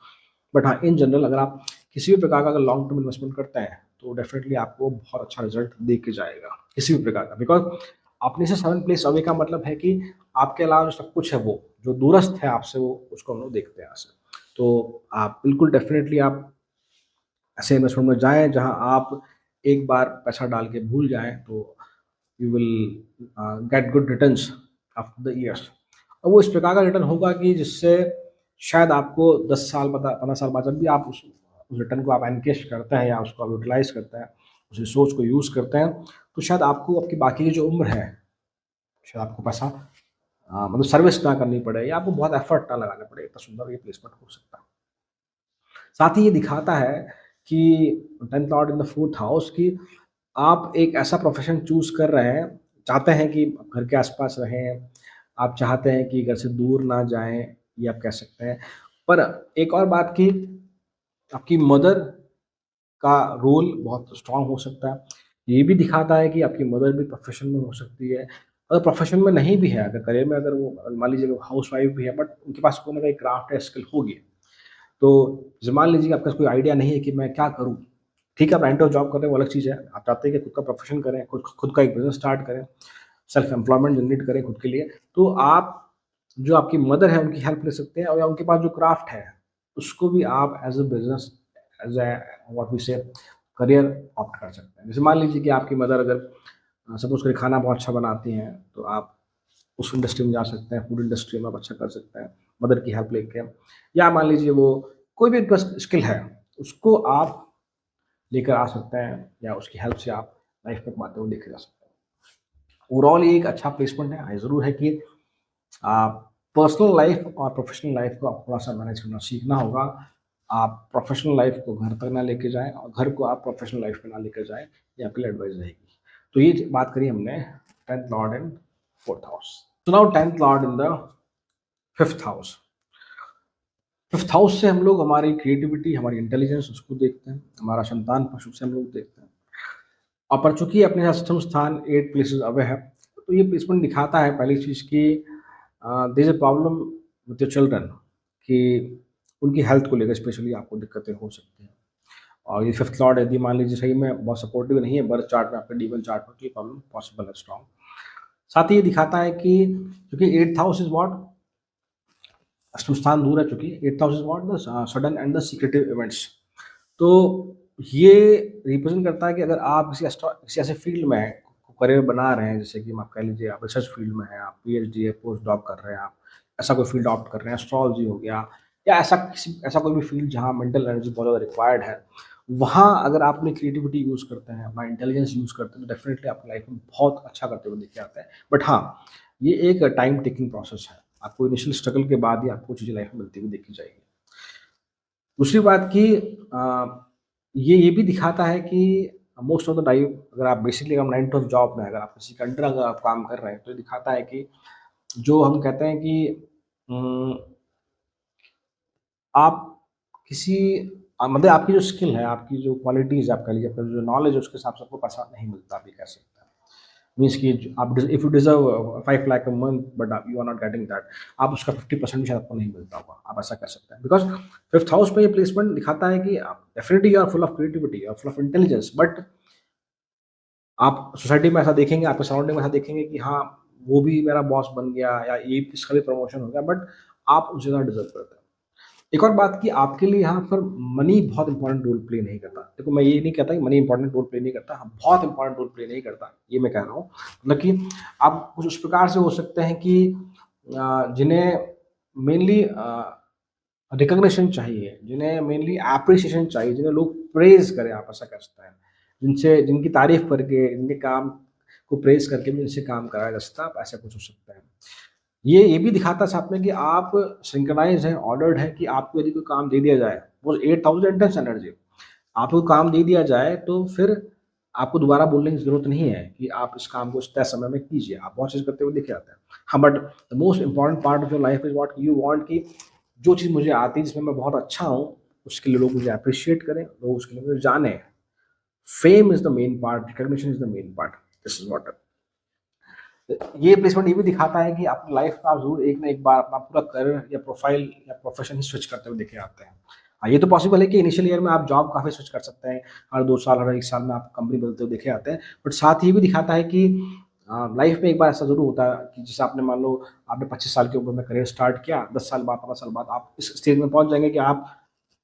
बट हाँ, इन जनरल अगर आप किसी भी प्रकार का अगर लॉन्ग टर्म इन्वेस्टमेंट करते हैं, तो डेफिनेटली आपको बहुत अच्छा रिजल्ट दे के जाएगा किसी भी प्रकार का। बिकॉज अपने से 7th प्लेस अवे का मतलब है कि आपके अलावा जो सब कुछ है, वो जो दूरस्थ है आपसे, वो उसको हम लोग देखते हैं यहाँ से। तो आप बिल्कुल डेफिनेटली आप ऐसे इन्वेस्टमेंट में जाएं जहां आप एक बार पैसा डाल के भूल जाएं, तो you will get good returns after the years. और वो इस प्रकार का रिटर्न होगा कि जिससे शायद आपको 10 साल, 15 साल बाद जब भी आप उस रिटर्न को आप एनकेश करते हैं, या उसको आप यूटिलाइज करते हैं, उस रिसोर्स को यूज़ करते हैं, तो शायद आपको आपकी बाकी की जो उम्र है, शायद आपको पैसा मतलब सर्विस ना करनी पड़े, या आपको बहुत एफर्ट ना लगाना पड़े। इतना सुंदर ये प्लेसमेंट हो सकता है। साथ ही ये दिखाता है कि 10th lord in the fourth house की आप एक ऐसा प्रोफेशन चूज कर रहे हैं, चाहते हैं कि घर के आसपास रहें, आप चाहते हैं कि घर से दूर ना जाएं, ये आप कह सकते हैं। पर एक और बात की आपकी मदर का रोल बहुत स्ट्रांग हो सकता है। ये भी दिखाता है कि आपकी मदर भी प्रोफेशन में हो सकती है, अगर प्रोफेशन में नहीं भी है, अगर करियर में अगर वो मान लीजिए हाउस वाइफ भी है बट उनके पास कोई ना कोई क्राफ्ट या स्किल होगी, तो जैसे मान लीजिए कि आपके पास कोई आइडिया नहीं है कि मैं क्या करूँ, ठीक है, आप 9 टू 5 जॉब कर रहे हैं वो अलग चीज़ है, आप चाहते हैं कि खुद का प्रोफेशन करें, खुद का एक बिजनेस स्टार्ट करें, सेल्फ एम्प्लॉयमेंट जनरेट करें खुद के लिए, तो आप जो आपकी मदर है उनकी हेल्प ले सकते हैं, और या उनके पास जो क्राफ्ट है उसको भी आप as a business, as a what we say career opt कर सकते हैं। जैसे मान लीजिए कि आपकी मदर अगर सपोज करिए खाना बहुत अच्छा बनाती हैं, तो आप उस इंडस्ट्री में जा सकते हैं, फूड इंडस्ट्री में आप अच्छा कर सकते हैं मदर की हेल्प लेके। या मान लीजिए वो कोई भी बस स्किल है उसको आप लेकर आ सकते हैं, या उसकी हेल्प से आप लाइफ में कमाते हुए देखे जा सकते हैं। ओवरऑल ये एक अच्छा प्लेसमेंट है। हाँ, ज़रूर है कि आप पर्सनल लाइफ और प्रोफेशनल लाइफ को आप थोड़ा-सा मैनेज करना सीखना होगा। आप प्रोफेशनल लाइफ को घर तक ना लेके जाएँ और घर को आप प्रोफेशनल लाइफ में ना लेकर जाएँ, ये आपके लिए एडवाइस रहेगी। तो ये बात करी हमने 10th lord in 4th house. So now 10th lord in the 5th house. 5th house से हम लोग हमारी क्रिएटिविटी, हमारी इंटेलिजेंस उसको देखते हैं, हमारा संतान पशु से हम लोग देखते हैं। और पर चूँकि अपने अष्टम स्थान 8 प्लेसेस अवे है, तो ये प्लेसमेंट दिखाता है पहली चीज़ कि there is a problem with your children, कि उनकी हेल्थ को लेकर स्पेशली आपको दिक्कतें हो सकती हैं। और ये 5th लॉर्ड यदि मान लीजिए सही में बहुत सपोर्टिव नहीं है बर्थ चार्ट में, आपके डी1 चार्ट में, तो ये प्रॉब्लम पॉसिबल है स्ट्रॉन्ग। साथ ही ये दिखाता है कि क्योंकि 8th हाउस इज़ व्हाट, अष्टम स्थान दूर है, चूँकि 8th house is what the sudden and the secretive events. तो ये रिप्रेजेंट करता है कि अगर आप किसी ऐसे फील्ड में हैं, करियर बना रहे हैं, जैसे कि आप कह लीजिए आप रिसर्च फील्ड में हैं, आप पीएचडी या पोस्ट डॉक कर रहे हैं, आप ऐसा कोई फील्ड ऑप्ट कर रहे हैं, एस्ट्रोलॉजी हो गया, या ऐसा कोई भी फील्ड जहाँ मेंटल एनर्जी बहुत ज़्यादा रिक्वायर्ड है, वहाँ अगर आप अपनी क्रिएटिविटी यूज़ करते हैं, अपना इंटेलिजेंस यूज़ करते हैं, तो डेफिनेटली आपकी लाइफ में बहुत अच्छा करते हुए दिखे आते हैं। बट हाँ, ये एक टाइम टेकिंग प्रोसेस है, आपको इनिशियल स्ट्रगल के बाद ही आपको चीज़ें लाइफ में मिलती हुई देखी जाएगी। दूसरी बात कि ये भी दिखाता है कि मोस्ट ऑफ द टाइम अगर आप बेसिकली हम 9 टू 5 जॉब में अगर आप किसी के अंडर अगर आप काम कर रहे हैं, तो ये दिखाता है कि जो हम कहते हैं कि उम, आप किसी मतलब आपकी जो स्किल है, आपकी जो क्वालिटीज़ है, आप कह लीजिए आपका जो नॉलेज है, उसके हिसाब से आपको पैसा नहीं मिलता, आप ये कह सकते हैं। मीन्स कि आप if you deserve 5 lakh a month but you are not getting that, आप उसका 50% भी शायद आपको नहीं मिलता होगा, आप ऐसा कर सकते हैं। बिकॉज़ 5th हाउस में ये प्लेसमेंट दिखाता है कि आप definitely you are full of creativity, you are full of intelligence, but आप सोसाइटी में ऐसा देखेंगे, आपके सराउंडिंग में ऐसा देखेंगे कि हाँ, वो भी मेरा बॉस बन गया या ये इसका भी प्रमोशन हो गया, बट आप उससे ज़्यादा डिज़र्व करते हैं। एक और बात कि आपके लिए यहाँ पर मनी बहुत इंपॉर्टेंट रोल प्ले नहीं करता। देखो मैं ये नहीं कहता कि मनी इंपॉर्टेंट रोल प्ले नहीं करता, हाँ, बहुत इंपॉर्टेंट रोल प्ले नहीं करता, ये मैं कह रहा हूँ। मतलब कि आप कुछ उस प्रकार से हो सकते हैं कि जिन्हें मेनली रिकॉग्निशन चाहिए, जिन्हें मेनली एप्रिसिएशन चाहिए, जिन्हें लोग प्रेज़ करें, आप ऐसा कह सकते हैं। जिनकी तारीफ़ करके, जिनके काम को प्रेज़ करके भी जिनसे काम कराया जा सकता है, आप ऐसा कुछ हो सकता है। ये भी दिखाता है साथ में कि आप सिंक्रोनाइज़ हैं, ऑर्डर्ड हैं, कि आपको यदि कोई काम दे दिया जाए, वो 8000 इंटेंस एनर्जी, आपको काम दे दिया जाए तो फिर आपको दोबारा बोलने की ज़रूरत नहीं है कि आप इस काम को इस तय समय में कीजिए, आप बहुत चीज़ करते हुए दिखे आते हैं। हाँ, but the most important part of your life is what you want, कि जो चीज़ मुझे आती है, जिसमें मैं बहुत अच्छा हूँ, उसके लिए लोग मुझे एप्रिशिएट करें, लोग उसके लिए मुझे जानें। Fame is the main part, recognition is the main part, this is what ये प्लेसमेंट ये भी दिखाता है कि अपनी लाइफ में आप ज़रूर एक ना एक बार अपना पूरा करियर या प्रोफाइल या प्रोफेशन ही स्विच करते हुए देखे आते हैं। हाँ, ये तो पॉसिबल है कि इनिशियल ईयर में आप जॉब काफ़ी स्विच कर सकते हैं, हर 2 साल, हर 1 साल में आप कंपनी बदलते हुए देखे आते हैं। बट साथ ही ये भी दिखाता है कि लाइफ में एक बार ऐसा ज़रूर होता है कि जैसे आपने मान लो आपने 25 साल की उम्र में करियर स्टार्ट किया, 10 साल बाद, 15 साल बाद आप इस स्टेज में पहुँच जाएँगे कि आप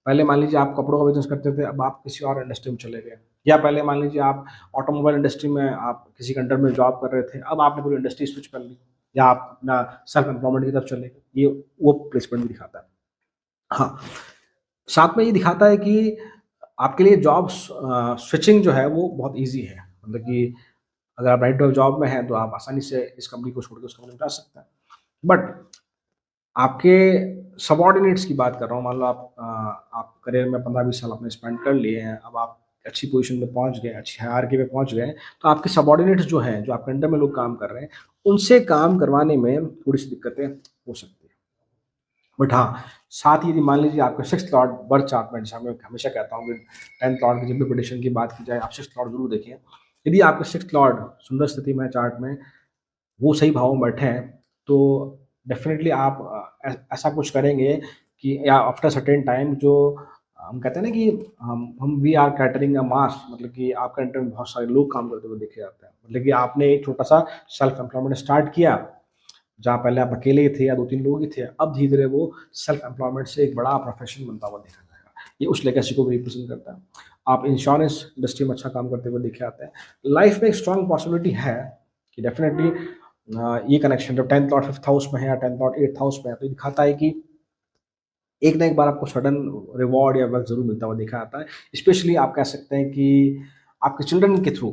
पहले मान लीजिए आप कपड़ों का बिज़नेस करते थे, अब आप किसी और इंडस्ट्री में चले गए। या पहले मान लीजिए आप ऑटोमोबाइल इंडस्ट्री में आप किसी के अंडर में जॉब कर रहे थे, अब आपने पूरी इंडस्ट्री स्विच कर ली, या आप अपना सेल्फ एम्प्लॉयमेंट की तरफ चले गए। ये वो प्लेसमेंट भी दिखाता है। हाँ, साथ में ये दिखाता है कि आपके लिए स्विचिंग जो है वो बहुत ईज़ी है। मतलब कि अगर आप राइट जॉब में हैं, तो आप आसानी से इस कंपनी को छोड़ के उस कंपनी में जा सकते हैं। बट आपके सबऑर्डिनेट्स की बात कर रहा हूँ, मान लो आप करियर में 15-20 साल आपने स्पेंड कर लिए हैं, अब आप अच्छी पोजीशन पे पहुँच गए, अच्छी हायरार्की पे पहुँच गए हैं, तो आपके सबऑर्डिनेट्स जो हैं, जो आपके अंडर में लोग काम कर रहे हैं, उनसे काम करवाने में थोड़ी-सी दिक्कतें हो सकती हैं। बट हाँ, साथ ही यदि मान लीजिए आपका 6th लॉर्ड बर्थ चार्ट में, जैसे मैं हमेशा कहता हूँ कि 10th लॉर्ड की जब भी प्रेडिक्शन की बात की जाए, आप 6th लॉर्ड ज़रूर देखें। यदि आपका 6th लॉर्ड सुंदर स्थिति में है चार्ट में, वो सही भाव में बैठे हैं, तो डेफ़िनेटली आप ऐसा कुछ करेंगे कि या आफ्टर सर्टेन टाइम जो हम कहते हैं ना कि हम वी आर कैटरिंग अ मास, मतलब कि आपके अंडर में बहुत सारे लोग काम करते हुए देखे जाते हैं। मतलब कि आपने एक छोटा-सा सेल्फ एम्प्लॉयमेंट स्टार्ट किया, जहाँ पहले आप अकेले ही थे या 2-3 लोग ही थे, अब धीरे-धीरे वो सेल्फ एम्प्लॉयमेंट से एक बड़ा प्रोफ़ेशन बनता हुआ देखा जाएगा। ये उस लेगेसी को भी रिप्रेज़ेंट करता है। आप इंश्योरेंस इंडस्ट्री में अच्छा काम करते हुए देखे जाते हैं। लाइफ़ में एक स्ट्रॉन्ग पॉसिबिलिटी है कि डेफ़िनेटली ये कनेक्शन जब 10th लॉर्ड 5th हाउस में है या 10th लॉर्ड 8th हाउस में है, तो ये दिखाता है कि एक ना एक बार आपको सडन रिवॉर्ड या वेल्थ ज़रूर मिलता हुआ देखा जाता है। स्पेशली आप कह सकते हैं कि आपके चिल्ड्रन के थ्रू,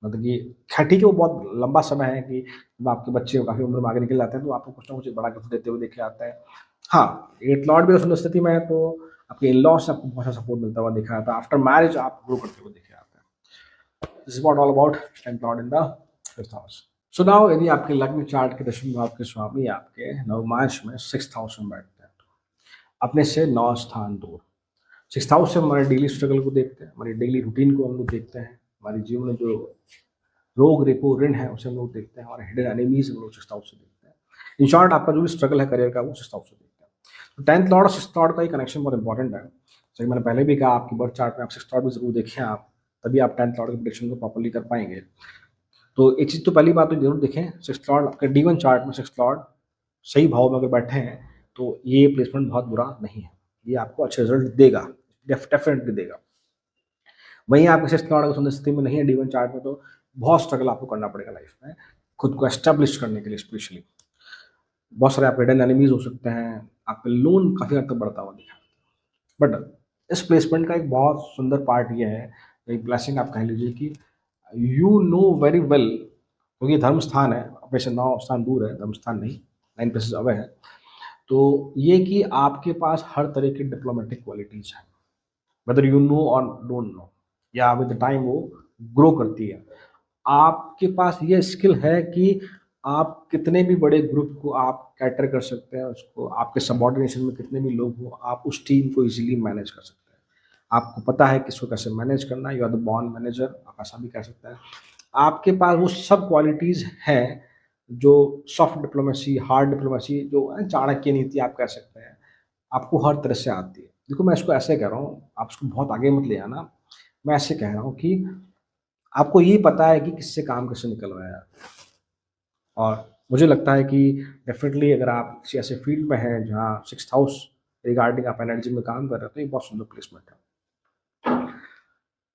मतलब कि ठीक है वो बहुत लंबा समय है कि जब आपके बच्चे काफ़ी उम्र में आगे निकल जाते हैं, तो आपको कुछ ना कुछ एक बड़ा गिफ्ट देते हुए देखे जाते हैं। हाँ, 8th लॉर्ड भी उस स्थिति में है, तो आपके इन-लॉ से आपको बहुत सारा सपोर्ट मिलता हुआ दिखा जाता है। आफ्टर मैरिज आप ग्रो करते हुए देखे जाते हैं। This is what all about 10th lord in the 5th house. So now यदि आपके लग्न चार्ट के दशम भाव के स्वामी आपके नवमांश में 6th हाउस में बैठते हैं, अपने से 9 स्थान दूर। 6th हाउस से हमारे डेली स्ट्रगल को देखते हैं, हमारी डेली रूटीन को हम लोग देखते हैं, हमारे जीवन में जो रोग, रेपो, ऋण है उसे हम लोग देखते हैं, हमारे हिडन एनिमीज़ हम लोग 6th हाउस से देखते हैं। इन शॉर्ट आपका जो भी स्ट्रगल है करियर का वो 6th हाउस से देखते हैं। तो 10th लॉर्ड और 6th लॉर्ड का ये कनेक्शन बहुत इंपॉर्टेंट है। जैसे मैंने पहले भी कहा, आपकी बर्थ चार्ट में आप 6th लॉर्ड भी ज़रूर देखें आप, तभी आप 10th लॉर्ड के प्रेडिक्शन को प्रॉपर्ली कर पाएँगे। तो एक चीज़ तो पहली बात तो ज़रूर देखें, 6th लॉर्ड आपके D1 चार्ट में 6th लॉर्ड सही भाव में अगर बैठे हैं, तो ये प्लेसमेंट बहुत बुरा नहीं है। ये आपको अच्छे रिज़ल्ट देगा, डेफ़िनेटली देगा। वहीं आपके 6th लॉर्ड अगर सुंदर स्थिति में नहीं है D1 चार्ट में, तो बहुत स्ट्रगल आपको करना पड़ेगा लाइफ़ में, खुद को एस्टेब्लिश करने के लिए स्पेशली। बहुत सारे आपके हिडन एनिमीज़ हो सकते हैं, आपका लोन काफ़ी हद तक बढ़ता हुआ दिखा। बट इस प्लेसमेंट का एक बहुत सुंदर पार्ट ये है, एक ब्लेसिंग आप कह लीजिए कि यू नो वेरी वेल, क्योंकि धर्म स्थान है, अपने से 9 स्थान दूर है, धर्म स्थान नहीं, 9 प्लेसेस अवे है। तो ये कि आपके पास हर तरह की डिप्लोमेटिक क्वालिटीज़ हैं, वेदर यू नो और डोंट नो, या विद द टाइम वो ग्रो करती है। आपके पास ये स्किल है कि आप कितने भी बड़े ग्रुप को आप कैटर कर सकते हैं, उसको आपके सबऑर्डिनेशन में कितने भी लोग हों, आप उस टीम को ईज़िली मैनेज कर सकते हैं। आपको पता है किसको कैसे मैनेज करना है, you are the born manager, आप ऐसा भी कह सकते हैं। आपके पास वो सब क्वालिटीज़ हैं, जो सॉफ्ट डिप्लोमेसी, हार्ड डिप्लोमेसी, जो चाणक्य नीति आप कह सकते हैं, आपको हर तरह से आती है। देखो मैं इसको ऐसे कह रहा हूँ, आप इसको बहुत आगे मत ले आना। मैं ऐसे कह रहा हूँ कि आपको ये पता है कि किससे काम कैसे निकलवाया है, और मुझे लगता है कि डेफ़िनेटली अगर आप किसी ऐसे फ़ील्ड में हैं जहाँ 6th हाउस रिगार्डिंग आप एनर्जी में काम कर रहे हो, तो ये बहुत सुंदर प्लेसमेंट है।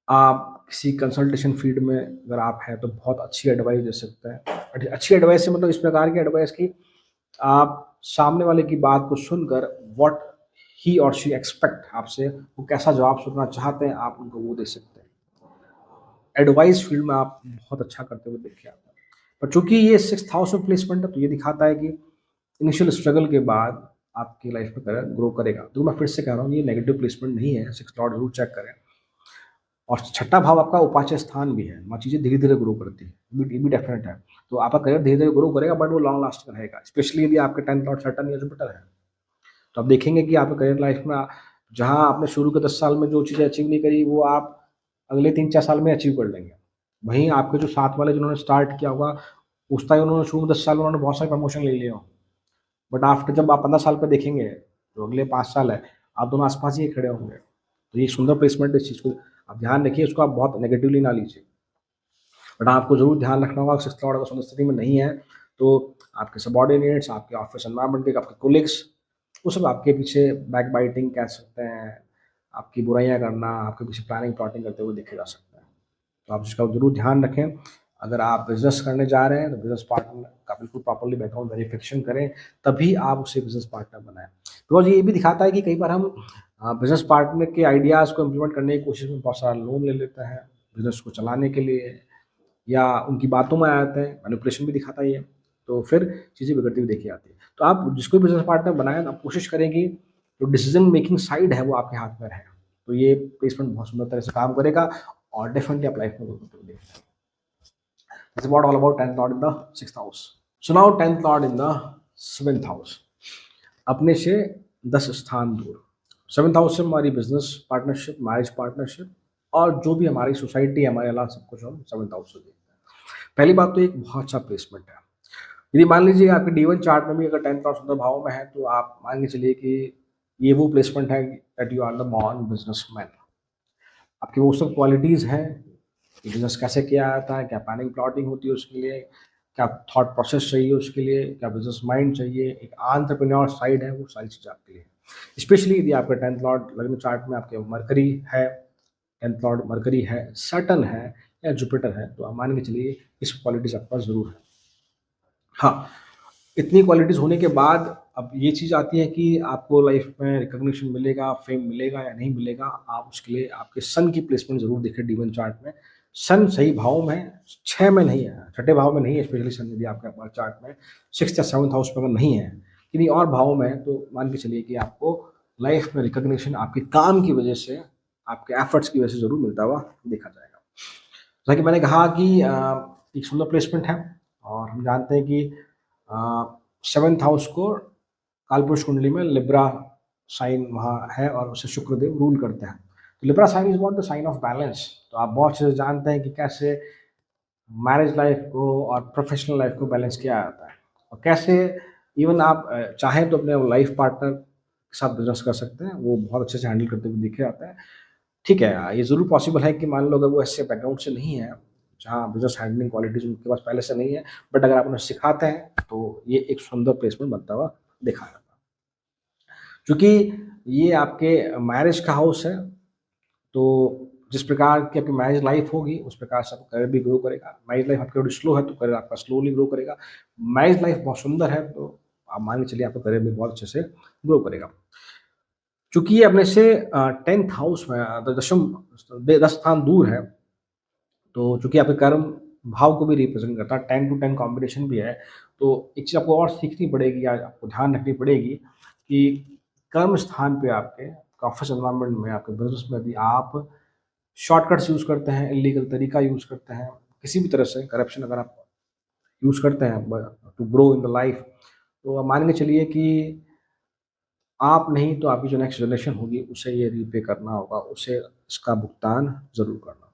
आप किसी कंसल्टेशन फ़ील्ड में अगर आप हैं, तो बहुत अच्छी एडवाइस दे सकते हैं। अच्छी एडवाइस से मतलब इस प्रकार की एडवाइस कि आप सामने वाले की बात को सुनकर व्हाट ही और शी एक्सपेक्ट आपसे, वो कैसा जवाब सुनना चाहते हैं, आप उनको वो दे सकते हैं। एडवाइस फ़ील्ड में आप बहुत अच्छा करते हुए देखे आते हैं। पर चूँकि ये 6th हाउस में प्लेसमेंट है, तो ये दिखाता है कि इनिशियल स्ट्रगल के बाद आपकी लाइफ़ में करियर ग्रो करेगा। तो मैं फिर से कह रहा हूँ, ये नेगेटिव प्लेसमेंट नहीं है, 6th लॉर्ड ज़रूर चेक करें। और छठा भाव आपका उपाच्य स्थान भी है, वहाँ चीज़ें धीरे-धीरे ग्रो करती हैं, ये भी डेफ़िनेट है। तो आपका करियर धीरे-धीरे ग्रो करेगा, बट वो लॉन्ग लास्टिंग रहेगा, स्पेशली यदि आपके 10th लॉर्ड सैटर्न या जुपिटर है। तो आप देखेंगे कि आपके करियर लाइफ़ में जहाँ आपने शुरू के 10 साल में जो चीज़ें अचीव नहीं करी, वो आप अगले 3-4 साल में अचीव कर लेंगे। वहीं आपके जो साथ वाले जिन्होंने स्टार्ट किया होगा, उस टाइम उन्होंने शुरू में 10 साल में उन्होंने बहुत सारे प्रमोशन ले लिए हों। बट आफ्टर जब आप 15 साल पे देखेंगे, जो अगले 5 साल है, आप दोनों आस-पास ही खड़े होंगे। तो ये सुंदर प्लेसमेंट है, इस चीज़ को आप ध्यान रखिए, इसको आप बहुत नेगेटिवली ना लीजिए। बट आपको ज़रूर ध्यान रखना होगा, 6th लॉर्ड अगर सुंदर स्थिति में नहीं है, तो आपके सबऑर्डिनेट्स, आपके ऑफ़िस एनवायरनमेंट, आपके कोलीग्स, वो सब आपके पीछे बैकबाइटिंग कह सकते हैं, आपकी बुराइयाँ करना, आपके पीछे प्लानिंग, प्लॉटिंग करते हुए देखे जा सकते हैं। तो आप इसका ज़रूर ध्यान रखें। अगर आप बिज़नेस करने जा रहे हैं, तो बिज़नेस पार्टनर का बिल्कुल प्रॉपर्ली बैकग्राउंड वेरिफिकेशन करें, तभी आप उसे बिज़नेस पार्टनर बनाएँ। बिकॉज़ ये भी दिखाता है कि कई बार हम बिज़नेस पार्टनर के आइडियाज़ को इम्प्लीमेंट करने की कोशिश में बहुत सारा लोन ले लेते हैं, बिज़नेस को चलाने के लिए, या उनकी बातों में आ जाते हैं, मैनिपुलेशन भी दिखाता है ये, तो फिर चीज़ें बिगड़ती हुई देखी जाती है। तो आप जिसको भी बिज़नेस पार्टनर बनाएँ, आप कोशिश करें कि जो डिसीज़न मेकिंग साइड है, वो आपके हाथ में रहे। तो ये प्लेसमेंट बहुत सुंदर तरह से काम करेगा, और डेफ़िनिटली आप लाइफ़ में ग्रो करते हुए देखेंगे। This is what all about 10th lord in the 6th house. So now 10th lord in the 7th house. अपने से 10 स्थान दूर। 7th हाउस से हमारी बिजनेस पार्टनरशिप, मैरिज पार्टनरशिप, और जो भी हमारी सोसाइटी है, हमारे अलावा सब कुछ हम 7th हाउस से देखते हैं। पहली बात तो एक बहुत अच्छा प्लेसमेंट है। यदि मान लीजिए आपके D1 चार्ट में भी अगर 10th हाउस शुद्ध भाव में है, तो आप मान के चलिए कि ये वो प्लेसमेंट है that you are the born businessman. आपकी वो सब क्वालिटीज़ हैं कि बिजनेस कैसे किया जाता है, क्या प्लानिंग प्लॉटिंग होती है उसके लिए, क्या थॉट प्रोसेस चाहिए उसके लिए, क्या बिजनेस माइंड चाहिए, एक एंटरप्रेन्योर साइड है, वो सारी चीज़ें आपके लिए। स्पेशली यदि आपका 10th लॉर्ड लग्न चार्ट में आपके मरकरी है, 10th लॉर्ड मरकरी है, सैटर्न है या जुपिटर है, तो आप मान के चलिए इस क्वालिटीज़ आपके पास ज़रूर है। हाँ, इतनी क्वालिटीज़ होने के बाद अब ये चीज़ आती है कि आपको लाइफ में रिकॉग्निशन मिलेगा, फेम मिलेगा या नहीं मिलेगा, आप उसके लिए आपके सन की प्लेसमेंट ज़रूर देखें D1 चार्ट में। सन सही भाव में है, 6 में नहीं है, छठे भाव में नहीं है, स्पेशली सन यदि आपके पास चार्ट में 6th या 7th हाउस में अगर नहीं है, किन्हीं और भाव में है, तो मान के चलिए कि आपको लाइफ में रिकॉग्निशन आपके काम की वजह से, आपके एफर्ट्स की वजह से ज़रूर मिलता हुआ देखा जाएगा। जैसा कि मैंने कहा कि एक सुंदर प्लेसमेंट है और हम जानते हैं कि 7th हाउस को कालपुरुष कुंडली में लिब्रा साइन वहाँ है और उसे शुक्रदेव रूल करते हैं। तो Libra sign is not the sign of balance. तो आप बहुत चीज़ें जानते हैं कि कैसे मैरिज लाइफ को और प्रोफेशनल लाइफ को बैलेंस किया जाता है और कैसे इवन आप चाहें तो अपने लाइफ पार्टनर के साथ बिजनेस कर सकते हैं, वो बहुत अच्छे से हैंडल करते हुए दिखे जाते हैं। ठीक है, ये ज़रूर पॉसिबल है कि मान लो अगर वो ऐसे बैकग्राउंड से नहीं है, जहाँ बिज़नेस हैंडलिंग क्वालिटीज़ उनके पास पहले से नहीं है, बट अगर आप उन्हें सिखाते हैं, तो ये एक सुंदर प्लेसमेंट बनता हुआ दिखा जाता है। चूँकि ये आपके मैरिज का हाउस है, तो जिस प्रकार की आपकी मैरिज लाइफ़ होगी, उस प्रकार से आपका करियर भी ग्रो करेगा। मैरिज लाइफ़ आपकी थोड़ी स्लो है, तो करियर आपका स्लोली ग्रो करेगा। मैरिज लाइफ़ बहुत सुंदर है, तो आप मान के चलिए आपका करियर भी बहुत अच्छे से ग्रो करेगा। चूँकि ये अपने से 10th हाउस में दशम 10 स्थान दूर है, तो चूँकि आपके कर्म भाव को भी रिप्रेज़ेंट करता है, 10 टू 10 कॉम्बिनेशन भी है, तो एक चीज़ आपको और सीखनी पड़ेगी या आपको ध्यान रखनी पड़ेगी कि कर्म स्थान पे आपके ऑफ़िस एनवायरनमेंट में, आपके बिज़नेस में भी आप शॉर्टकट्स यूज़ करते हैं, इल्लीगल तरीका यूज़ करते हैं, किसी भी तरह से करप्शन अगर आप यूज़ करते हैं to grow in the life, तो आप मान के चलिए कि आप नहीं तो आपकी जो नेक्स्ट जनरेशन होगी, उसे ये रीपे करना होगा, उसे इसका भुगतान ज़रूर करना होगा।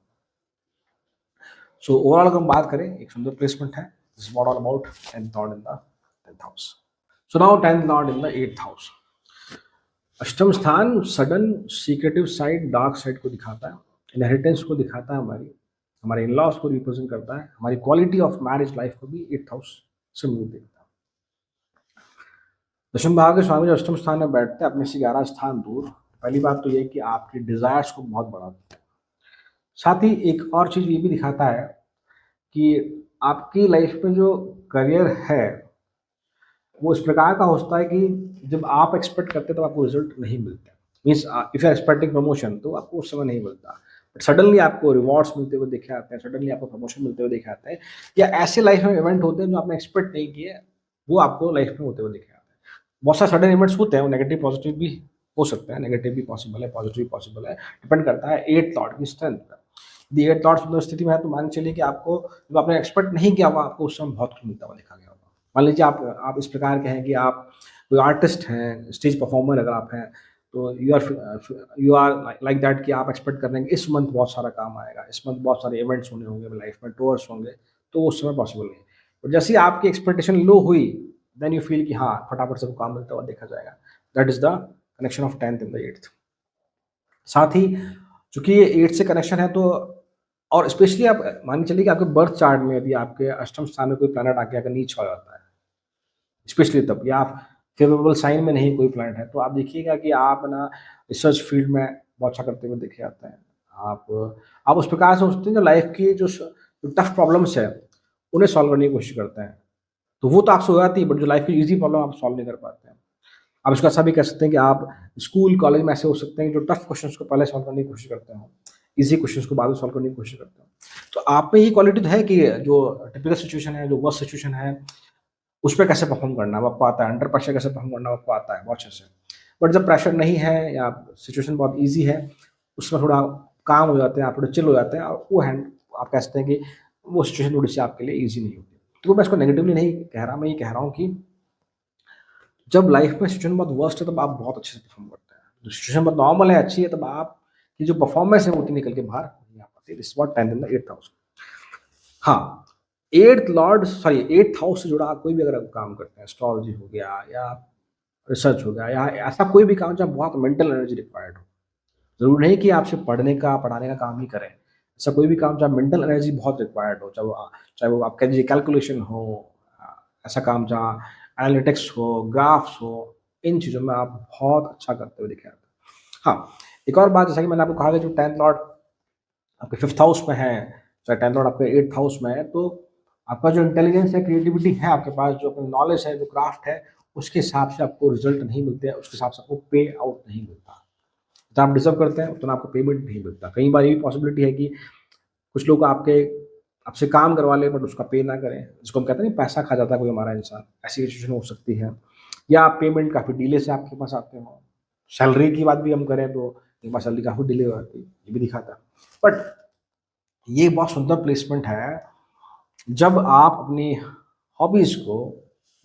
सो ओवरऑल अगर हम बात करें, एक सुंदर प्लेसमेंट है। This is what all about 10th lord in the 10th house. So now 10th lord in the 8th house. अष्टम स्थान sudden secretive side, dark side को दिखाता है, इनहेरिटेंस को दिखाता है, हमारे इन-लॉज़ को रिप्रेजेंट करता है, हमारी क्वालिटी ऑफ मैरिज लाइफ को भी 8th हाउस से मूव देखता है। दशम भाव के स्वामी जो अष्टम स्थान में बैठते हैं, अपने से 11 स्थान दूर, पहली बात तो ये है कि आपकी डिज़ायर्स को बहुत बढ़ाते हैं। साथ ही एक और चीज़ ये भी दिखाता है कि आपकी लाइफ में जो करियर है, वो इस प्रकार का होता है कि जब आप एक्सपेक्ट करते हैं तो आपको रिजल्ट नहीं मिलते। Means if you are expecting promotion, तो आपको उस समय नहीं मिलता, बट सडनली आपको रिवॉर्ड्स मिलते हुए देखे आते हैं, सडनली आपको प्रमोशन मिलते हुए देखे आते हैं, या ऐसे लाइफ में इवेंट होते हैं जो आपने एक्सपेक्ट नहीं किए, वो आपको लाइफ में होते हुए देखे आते हैं। बहुत सारे सडन इवेंट्स होते हैं, वो नेगेटिव पॉजिटिव भी हो सकते हैं, नेगेटिव भी पॉसिबल है, पॉजिटिव भी पॉसिबल है, डिपेंड करता है 8th लॉर्ड की स्ट्रेंथ पर। यदि 8th लॉर्ड सुंदर स्थिति में है, तो मान के चलिए कि आपको जो आपने एक्सपेक्ट नहीं किया होगा, आपको उस समय बहुत कुछ मिलता हुआ देखा गया होगा। मान लीजिए आप इस प्रकार के हैं कि आप कोई आर्टिस्ट हैं, स्टेज परफॉर्मर अगर आप हैं, तो यू आर लाइक दैट कि आप एक्सपेक्ट कर रहे हैं कि इस मंथ बहुत सारा काम आएगा, इस मंथ बहुत सारे इवेंट्स होने होंगे लाइफ में, टूर्स होंगे, तो उस समय पॉसिबल नहीं। और जैसे ही आपकी एक्सपेक्टेशन लो हुई, देन यू फील कि हाँ, फटाफट से वो काम मिलता हुआ देखा जाएगा। That is the connection of 10th in the 8th। साथ ही चूँकि ये 8th से कनेक्शन है, तो और स्पेशली आप मान के चलिए कि आपके बर्थ चार्ट में यदि आपके अष्टम स्थान में कोई प्लैनेट आके अगर नीच हो जाता है, स्पेशली तब, या आप फेवरेबल साइन में नहीं कोई प्लैनेट है, तो आप देखिएगा कि आप ना रिसर्च फील्ड में बहुत अच्छा करते हुए देखे जाते हैं। आप उस प्रकार से सोचते हैं जो लाइफ की जो टफ प्रॉब्लम्स है, उन्हें सॉल्व करने की कोशिश करते हैं। तो वो तो आपसे हो जाती है, बट जो लाइफ की ईज़ी प्रॉब्लम आप सॉल्व नहीं कर पाते हैं। आप इसको ऐसा भी कह सकते हैं कि आप स्कूल, कॉलेज में ऐसे हो सकते हैं कि जो टफ क्वेश्चंस को पहले सॉल्व करने की कोशिश करते हो, ईज़ी क्वेश्चंस को बाद में सॉल्व करने की कोशिश करते हो। तो आप में ये क्वालिटी तो है कि जो टिपिकल सिचुएशन है, जो वर्स्ट सिचुएशन है, उस पे कैसे परफ़ॉर्म करना है वो आपको आता है, अंडर प्रेशर कैसे परफ़ॉर्म करना है वो आपको आता है बहुत अच्छे से। बट जब प्रेशर नहीं है या सिचुएशन बहुत ईज़ी है, उसमें थोड़ा काम हो जाते हैं, आप थोड़े चिल हो जाते हैं, और वो हैंड आप कह सकते हैं कि वो सिचुएशन थोड़ी-सी आपके लिए ईज़ी नहीं होती। तो मैं इसको नेगेटिवली नहीं कह रहा, मैं ये कह रहा हूँ कि जब लाइफ में सिचुएशन बहुत वर्स्ट है, तब आप बहुत अच्छे से परफ़ॉर्म करते हैं। जो सिचुएशन बहुत नॉर्मल है, अच्छी है, तब आपकी जो परफ़ॉर्मेंस है वो उतनी निकल के बाहर नहीं आ पाती। This is what 10th in the 8th house. हाँ, एट्थ हाउस से जुड़ा कोई भी अगर आप काम करते हैं, एस्ट्रोलॉजी हो गया या रिसर्च हो गया या ऐसा कोई भी काम जहाँ बहुत मेंटल एनर्जी रिक्वायर्ड हो। ज़रूरी नहीं कि आप सिर्फ पढ़ाने का काम ही करें। ऐसा कोई भी काम जहाँ मेंटल एनर्जी बहुत रिक्वायर्ड हो, चाहे वो आप कह लीजिए कैलकुलेशन हो, ऐसा काम जहाँ एनालिटिक्स हो, ग्राफ्स हो, इन चीज़ों में आप बहुत अच्छा करते हुए दिखे जाते हैं। हाँ, एक और बात जैसा कि मैंने आपको कहा कि जो 10th लॉर्ड आपके 5th हाउस में है, चाहे 10th लॉर्ड आपके 8th हाउस में है, तो आपका जो इंटेलिजेंस है, क्रिएटिविटी है आपके पास, जो अपनी नॉलेज है, जो क्राफ्ट है, उसके हिसाब से आपको रिज़ल्ट नहीं मिलते हैं, उसके हिसाब से आपको पे आउट नहीं मिलता। जितना आप डिज़र्व करते हैं, उतना आपको पेमेंट नहीं मिलता। कई बार ये भी पॉसिबिलिटी है कि कुछ लोग आपसे काम करवा लें बट उसका पे ना करें, जिसको हम कहते हैं ना पैसा खा जाता है कोई हमारा इंसान, ऐसी सिचुएशन हो सकती है। या पेमेंट काफ़ी डिले से आपके पास आते हों। सैलरी की बात भी हम करें तो कई बार सैलरी काफ़ी डिले हो जाती है, ये भी दिखाता है। बट ये बहुत सुंदर प्लेसमेंट है, जब आप अपनी हॉबीज़ को,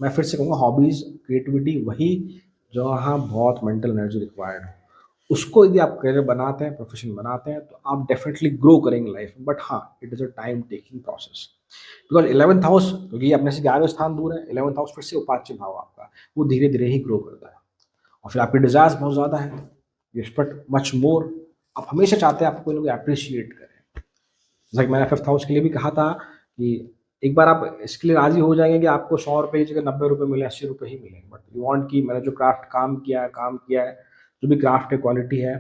मैं फिर से कहूँगा हॉबीज़, क्रिएटिविटी वही जहाँ बहुत मेंटल एनर्जी रिक्वायर्ड है। उसको यदि आप करियर बनाते हैं, प्रोफ़ेशन बनाते हैं, तो आप डेफ़िनेटली ग्रो करेंगे लाइफ़ में। बट हाँ, it is a time taking process. Because 11th house, क्योंकि ये अपने से 11वें स्थान दूर है, 11th हाउस फिर से उपाच्य भाव आपका, वो धीरे-धीरे ही ग्रो करता है। और फिर आपके डिज़ायर्स बहुत ज़्यादा हैं, यू एक्सपेक्ट मच मोर, आप हमेशा चाहते हैं आपको कोई ना कोई एप्रिशिएट करे। जैसा कि मैंने 5th हाउस के लिए भी कहा था कि एक बार आप इसके लिए राज़ी हो जाएँगे कि आपको ₹100 की जगह ₹90 मिले, ₹80 ही मिले। बट यू वांट कि मैंने जो क्राफ़्ट काम किया है, जो भी क्राफ़्ट है, क्वालिटी है,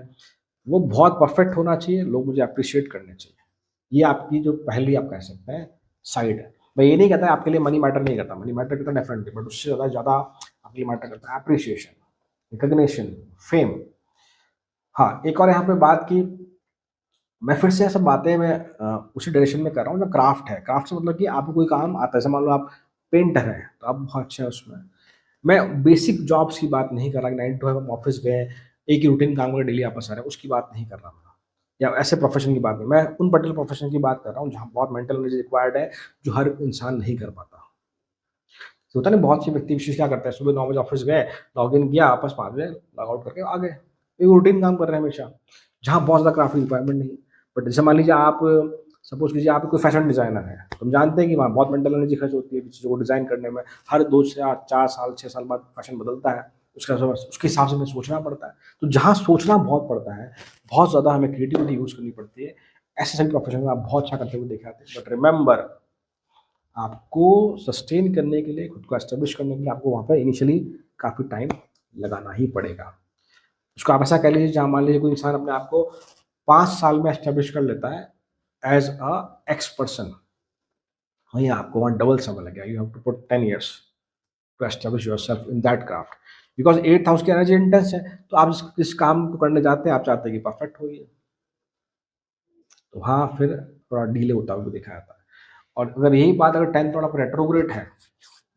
वो बहुत परफ़ेक्ट होना चाहिए, लोग मुझे एप्रिशिएट करने चाहिए। ये आपकी जो पहली आप कह सकते हैं साइड है। मैं ये नहीं कहता आपके लिए मनी मैटर नहीं करता, मनी मैटर करता है डेफ़िनेटली, बट उससे ज़्यादा ज़्यादा आपके लिए मैटर करता है एप्रिशिएशन, रिकॉग्निशन, फेम। हाँ, एक और यहाँ पे बात की, मैं फिर से सब बातें मैं उसी डायरेक्शन में कर रहा हूँ जो क्राफ्ट है। क्राफ्ट से मतलब कि आपको कोई काम आता है, जैसे मान लो आप पेंटर हैं, तो आप बहुत अच्छे हैं उसमें। मैं बेसिक जॉब्स की बात नहीं कर रहा कि 9 टू 5 हम ऑफ़िस गए, एक ही रूटीन काम करके डेली वापस आ रहे हैं, उसकी बात नहीं कर रहा मैं। या ऐसे प्रोफ़ेशन की बात नहीं, मैं उन पर्टिकुलर प्रोफ़ेशन की बात कर रहा हूँ जहाँ बहुत मेंटल एनर्जी रिक्वायर्ड है, जो हर इंसान नहीं कर पाता। तो होता है ना, बहुत से व्यक्ति विशेष क्या करते हैं, सुबह 9 बजे ऑफ़िस गए, लॉगिन किया, वापस 5 बजे लॉग आउट करके आ गए। एक रूटीन काम कर रहे हैं हमेशा, जहाँ बहुत ज़्यादा क्राफ्ट की रिक्वायरमेंट नहीं है। बट जैसे मान लीजिए आप, सपोज़ कीजिए आप कोई फैशन डिज़ाइनर हैं, तो हम जानते हैं कि वहाँ बहुत मेंटल एनर्जी खर्च होती है चीज़ों को डिज़ाइन करने में। हर 2 से 4 साल, 6 साल बाद फैशन बदलता है, उसके हिसाब से हमें सोचना पड़ता है। तो जहाँ सोचना बहुत पड़ता है, बहुत ज़्यादा हमें क्रिएटिविटी यूज़ करनी पड़ती है, ऐसे सभी प्रोफ़ेशन में आप बहुत अच्छा करते हुए देखे जाते हैं। बट रिमेंबर, आपको सस्टेन करने के लिए, खुद को एस्टेब्लिश करने के लिए आपको वहाँ पे इनिशियली काफ़ी टाइम लगाना ही पड़ेगा। उसको आप ऐसा कह लीजिए, जहाँ मान लीजिए कोई इंसान अपने आप को 5 साल में एस्टेब्लिश कर लेता है एज़ अ एक्स पर्सन, वहीं आपको वहाँ डबल समय लगेगा। You have to put 10 years to establish yourself in that craft. Because 8th house की एनर्जी इंटेंस है, तो आप जिस काम को करने जाते हैं, आप चाहते हैं कि परफेक्ट हो ये। तो हाँ, फिर थोड़ा डिले होता हुआ देखा जाता है। और अगर यही बात अगर 10th थोड़ा रेट्रोग्रेड है,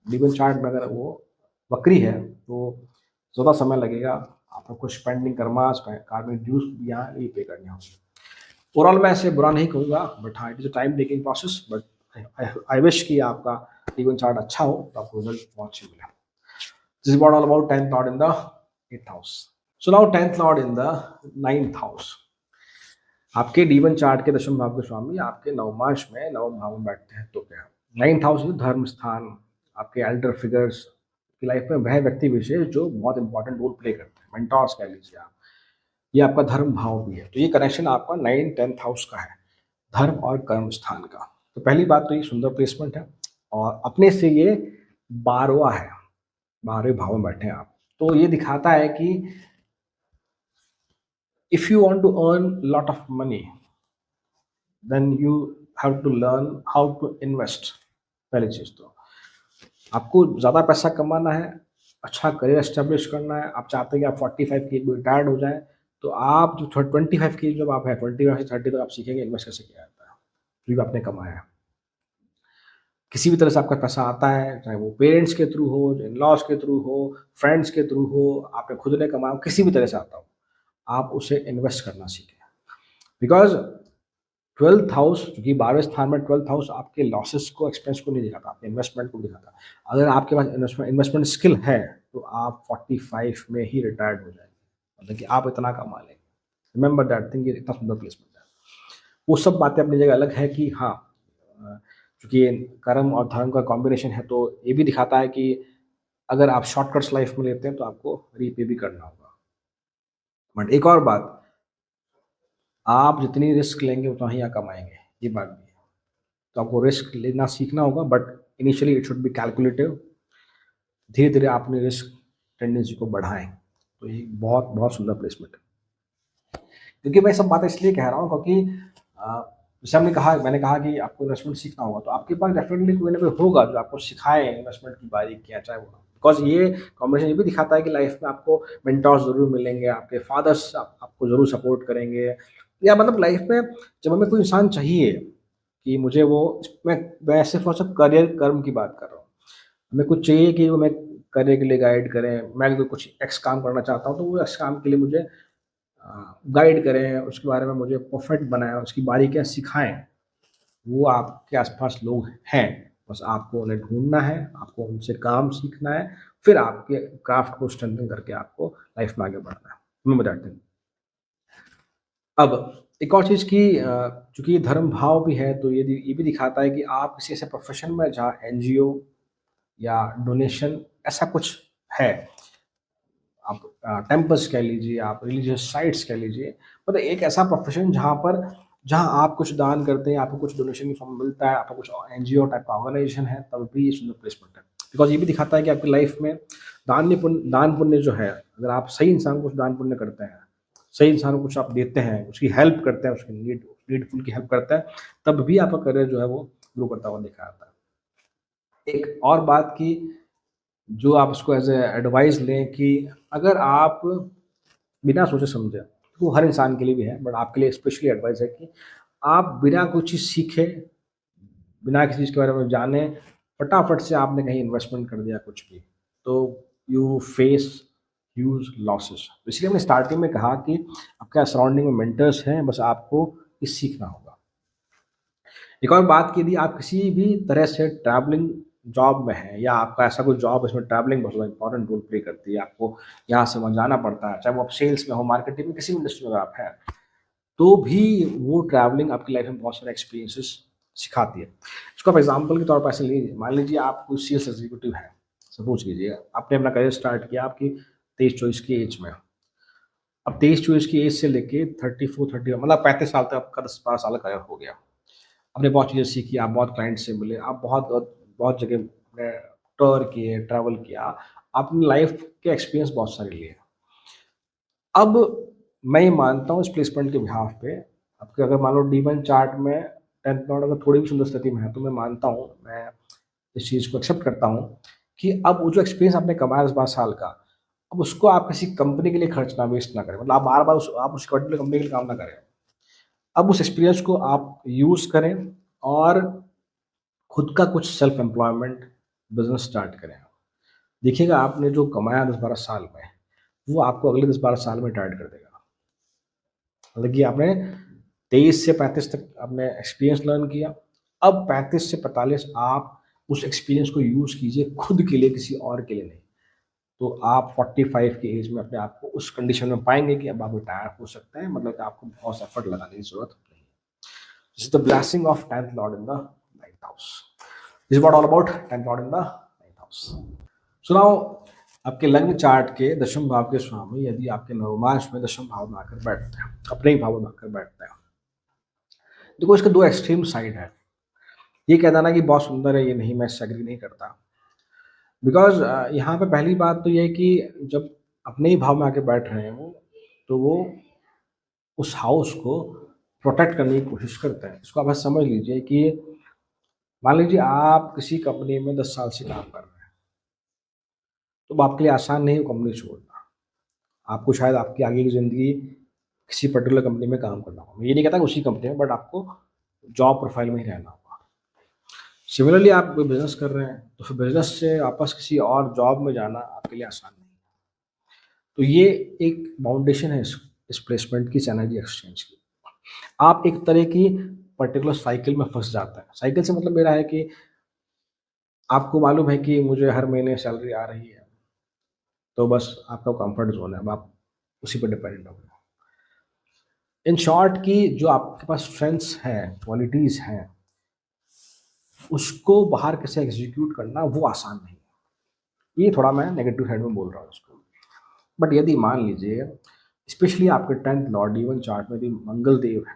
डिवीजन चार्ट में अगर वो वक्री है, तो ज़्यादा समय लगेगा, आपको कुछ पेंडिंग कर्मास, कार्मिक ड्यूज़ भी यहाँ नहीं पे करने होंगे। ओवरऑल मैं ऐसे बुरा नहीं कहूँगा, बट हाँ, it is a time taking process, but I wish कि आपका डिवीजन चार्ट अच्छा हो, तो आपको रिजल्ट बहुत अच्छे मिले। This is what all about 10th lord in the 8th house. So now 10th lord in the 9th house. आपके D1 चार्ट के दशम भाव के स्वामी आपके नवमांश में, नवम भाव में बैठते हैं, तो क्या 9th हाउस में धर्म स्थान, आपके एल्डर फिगर्स की लाइफ में वह व्यक्ति विशेष जो बहुत इंपॉर्टेंट रोल प्ले करते हैं, मेंटोर्स कह लीजिए आप। ये आपका धर्म भाव भी है, तो ये कनेक्शन आपका 9th-10th हाउस का है, धर्म और कर्म स्थान का। तो पहली बात तो ये सुंदर प्लेसमेंट है, और अपने से ये 12वां है, 12वें भाव में बैठे हैं आप। तो ये दिखाता है कि if you want to earn lot of money, then you have to learn how to invest. पहली चीज़ तो आपको ज़्यादा पैसा कमाना है, अच्छा करियर एस्टेब्लिश करना है, आप चाहते हैं कि आप 45 की एज में रिटायर्ड हो जाएँ, तो आप जो 25 की एज जब आप हैं, 25 से 30 तक आप सीखेंगे इन्वेस्ट कैसे किया जाता है, जो भी आपने कमाया है। किसी भी तरह से आपका पैसा आता है, चाहे वो पेरेंट्स के थ्रू हो, इन-लॉज़ के थ्रू हो, फ्रेंड्स के थ्रू हो, आपने खुद ने कमाया हो, किसी भी तरह से आता हो, आप उसे इन्वेस्ट करना सीखें। बिकॉज़ 12th हाउस, क्योंकि 12वें स्थान में 12th हाउस आपके लॉसेस को, एक्सपेंस को नहीं दिखाता, आपके इन्वेस्टमेंट को दिखाता। अगर आपके पास इन्वेस्टमेंट स्किल है, तो आप 45 में ही रिटायर्ड हो जाएँगे, मतलब कि आप इतना कमा लेंगे। रिमेंबर दैट थिंग, ये इतना सुंदर प्लेसमेंट है। वो सब बातें अपनी जगह अलग है कि हाँ, क्योंकि कर्म और धर्म का कॉम्बिनेशन है, तो ये भी दिखाता है कि अगर आप शॉर्टकट्स लाइफ में लेते हैं तो आपको रीपे भी करना होगा। बट एक और बात, आप जितनी रिस्क लेंगे उतना ही आप कमाएँगे, ये बात भी है। तो आपको रिस्क लेना सीखना होगा, but initially it should be calculative. धीरे-धीरे आप अपनी रिस्क टेंडेंसी को बढ़ाएँ। तो ये बहुत, बहुत सुंदर प्लेसमेंट है। क्योंकि मैं ये सब बातें इसलिए कह रहा हूँ क्योंकि जैसे मैंने कहा कि आपको इन्वेस्टमेंट सीखना होगा, तो आपके पास डेफ़िनेटली कोई ना कोई होगा जो आपको सिखाए इन्वेस्टमेंट की बारीकियाँ, चाहे वो बिकॉज़ ये कॉम्बिनेशन ये भी दिखाता है कि लाइफ़ में आपको मेंटोर्स ज़रूर मिलेंगे, आपके फादर्स आपको ज़रूर सपोर्ट करेंगे, या मतलब लाइफ़ में जब हमें कोई इंसान चाहिए कि मुझे वो मैं सिर्फ़ और सिर्फ़ करियर कर्म की बात कर रहा हूँ। हमें कुछ चाहिए कि वो मैं करियर के लिए गाइड करें, मैं अगर कुछ एक्स काम करना चाहता हूँ, तो वो एक्स काम के लिए मुझे गाइड करें, उसके बारे में मुझे परफेक्ट बनाएँ, उसकी बारीकियाँ सिखाएँ। वो आपके आस-पास लोग हैं, बस आपको उन्हें ढूँढना है, आपको उनसे काम सीखना है, फिर आपके क्राफ्ट को स्ट्रेंथन करके आपको लाइफ़ में आगे बढ़ना है। Remember that thing. अब एक और चीज़ कि चूँकि ये धर्म भाव भी है, तो ये भी दिखाता है कि आप किसी ऐसे प्रोफ़ेशन में जहाँ एनजीओ या डोनेशन ऐसा कुछ है, आप टेम्पल्स कह लीजिए, आप रिलीजियस साइट्स कह लीजिए, मतलब एक ऐसा प्रोफ़ेशन जहाँ आप कुछ दान करते हैं, आपको कुछ डोनेशन की फॉर्म मिलता है, आपका कुछ एनजीओ टाइप का ऑर्गनाइज़ेशन है, तब भी ये सुंदर प्लेसमेंट है। बिकॉज़ ये भी दिखाता है कि आपकी लाइफ़ में दान पुण्य जो है, अगर आप सही इंसान को कुछ दान पुण्य करते हैं, सही इंसान को कुछ आप देते हैं, उसकी हेल्प करते हैं, उसकी नीडफुल की हेल्प करते हैं, तब भी आपका करियर जो है वो ग्रो करता हुआ देखा जाता है। एक और बात कि जो आप उसको एज़ एडवाइस लें कि अगर आप बिना सोचे-समझे, वो हर इंसान के लिए भी है, बट आपके लिए स्पेशली एडवाइस है कि आप बिना कोई चीज़ सीखे, बिना किसी चीज़ के बारे में जाने, फटाफट से आपने कहीं इन्वेस्टमेंट कर दिया कुछ भी, तो यू फेस ह्यूज लॉसेस। इसलिए हमने स्टार्टिंग में कहा कि आपके सराउंडिंग में मेंटर्स हैं, बस आपको ये सीखना होगा। एक और बात कि यदि आप किसी भी तरह से ट्रैवलिंग जॉब में हैं, या आपका ऐसा कोई जॉब है जिसमें ट्रैवलिंग बहुत ज़्यादा इंपॉर्टेंट रोल प्ले करती है, आपको यहाँ से वहाँ जाना पड़ता है, चाहे वो आप सेल्स में हो, मार्केटिंग में, किसी भी इंडस्ट्री में अगर आप हैं, तो भी वो ट्रैवलिंग आपकी लाइफ में बहुत सारे एक्सपीरियंसेस सिखाती है। इसको आप एग्ज़ाम्पल के तौर पर ऐसे लीजिए, मान लीजिए आप कोई सेल्स एग्ज़ीक्यूटिव हैं, सपोज़ कीजिए आपने अपना करियर स्टार्ट किया आपकी 23-24 की एज में। अब 23-24 की एज से लेके 34-30 मतलब 35 साल तक आपका 10-12 साल का करियर हो गया। आपने बहुत चीज़ें सीखी, आप बहुत क्लाइंट से मिले, आप बहुत बहुत बहुत जगह आपने टूर किए, ट्रैवल किया, आपने लाइफ़ के एक्सपीरियंस बहुत सारे लिए। अब मैं ये मानता हूँ इस प्लेसमेंट के बिहाफ़ पे, आपके अगर मान लो D1 चार्ट में 10th नोट अगर थोड़ी भी सुंदर स्थिति में है, तो मैं मानता हूँ, मैं इस चीज़ को एक्सेप्ट करता हूँ कि अब वो जो एक्सपीरियंस आपने कमाया 10-12 साल का, अब उसको आप किसी कंपनी के लिए खर्च ना वेस्ट ना करें। मतलब आप बार-बार आप उस पर्टिकुलर कंपनी के लिए काम ना करें। अब उस एक्सपीरियंस को आप यूज़ करें और खुद का कुछ सेल्फ एम्प्लॉयमेंट बिज़नेस स्टार्ट करें। देखिएगा आपने जो कमाया 10-12 साल में, वो आपको अगले 10-12 साल में टाइट कर देगा। मतलब कि आपने 23 से 35 तक आपने एक्सपीरियंस लर्न किया, अब 35 से 45 आप उस एक्सपीरियंस को यूज़ कीजिए खुद के लिए, किसी और के लिए नहीं। तो आप 45 की एज में अपने आप को उस कंडीशन में पाएँगे कि अब आप रिटायर हो सकते हैं, मतलब कि आपको बहुत एफर्ट लगाने की ज़रूरत नहीं है। This is the blessing of 10th lord in the 9th house. This is what all about 10th lord in the 9th house. So now आपके लग्न चार्ट के दशम भाव के स्वामी यदि आपके नवमांश में दशम भाव में आकर बैठते हैं, अपने ही भाव में आकर बैठते हैं, देखो इसके दो एक्सट्रीम साइड है। ये कह देना कि बहुत सुंदर है, ये नहीं, मैं इससे एग्री नहीं करता। बिकॉज़ यहाँ पे पहली बात तो ये है कि जब अपने ही भाव में आके बैठ रहे हैं वो, तो वो उस हाउस को प्रोटेक्ट करने की कोशिश करते हैं। इसको आप ऐसे समझ लीजिए कि मान लीजिए आप किसी कंपनी में 10 साल से काम कर रहे हैं, तो अब आपके लिए आसान नहीं है वो कंपनी छोड़ना। आपको शायद आपकी आगे की ज़िंदगी किसी पर्टिकुलर कंपनी में काम करना होगा। मैं ये नहीं कहता कि उसी कंपनी में, बट आपको जॉब प्रोफ़ाइल में ही रहना होगा। सिमिलरली आप कोई बिज़नेस कर रहे हैं, तो फिर बिज़नेस से वापस किसी और जॉब में जाना आपके लिए आसान नहीं है। तो ये एक फाउंडेशन है इस प्लेसमेंट की, एनर्जी एक्सचेंज की। आप एक तरह की पर्टिकुलर साइकिल में फँस जाते हैं। साइकिल से मतलब मेरा है कि आपको मालूम है कि मुझे हर महीने सैलरी आ रही है, तो बस आपका कम्फर्ट ज़ोन है, अब आप उसी पे डिपेंडेंट हो गए। इन शॉर्ट कि जो आपके पास स्ट्रेंथ्स हैं, क्वालिटीज़ हैं, उसको बाहर कैसे एग्जीक्यूट करना वो आसान नहीं है। ये थोड़ा मैं नेगेटिव साइड में बोल रहा हूँ उसको। बट यदि मान लीजिए स्पेशली आपके 10th लॉर्ड इवन चार्ट में भी मंगल देव है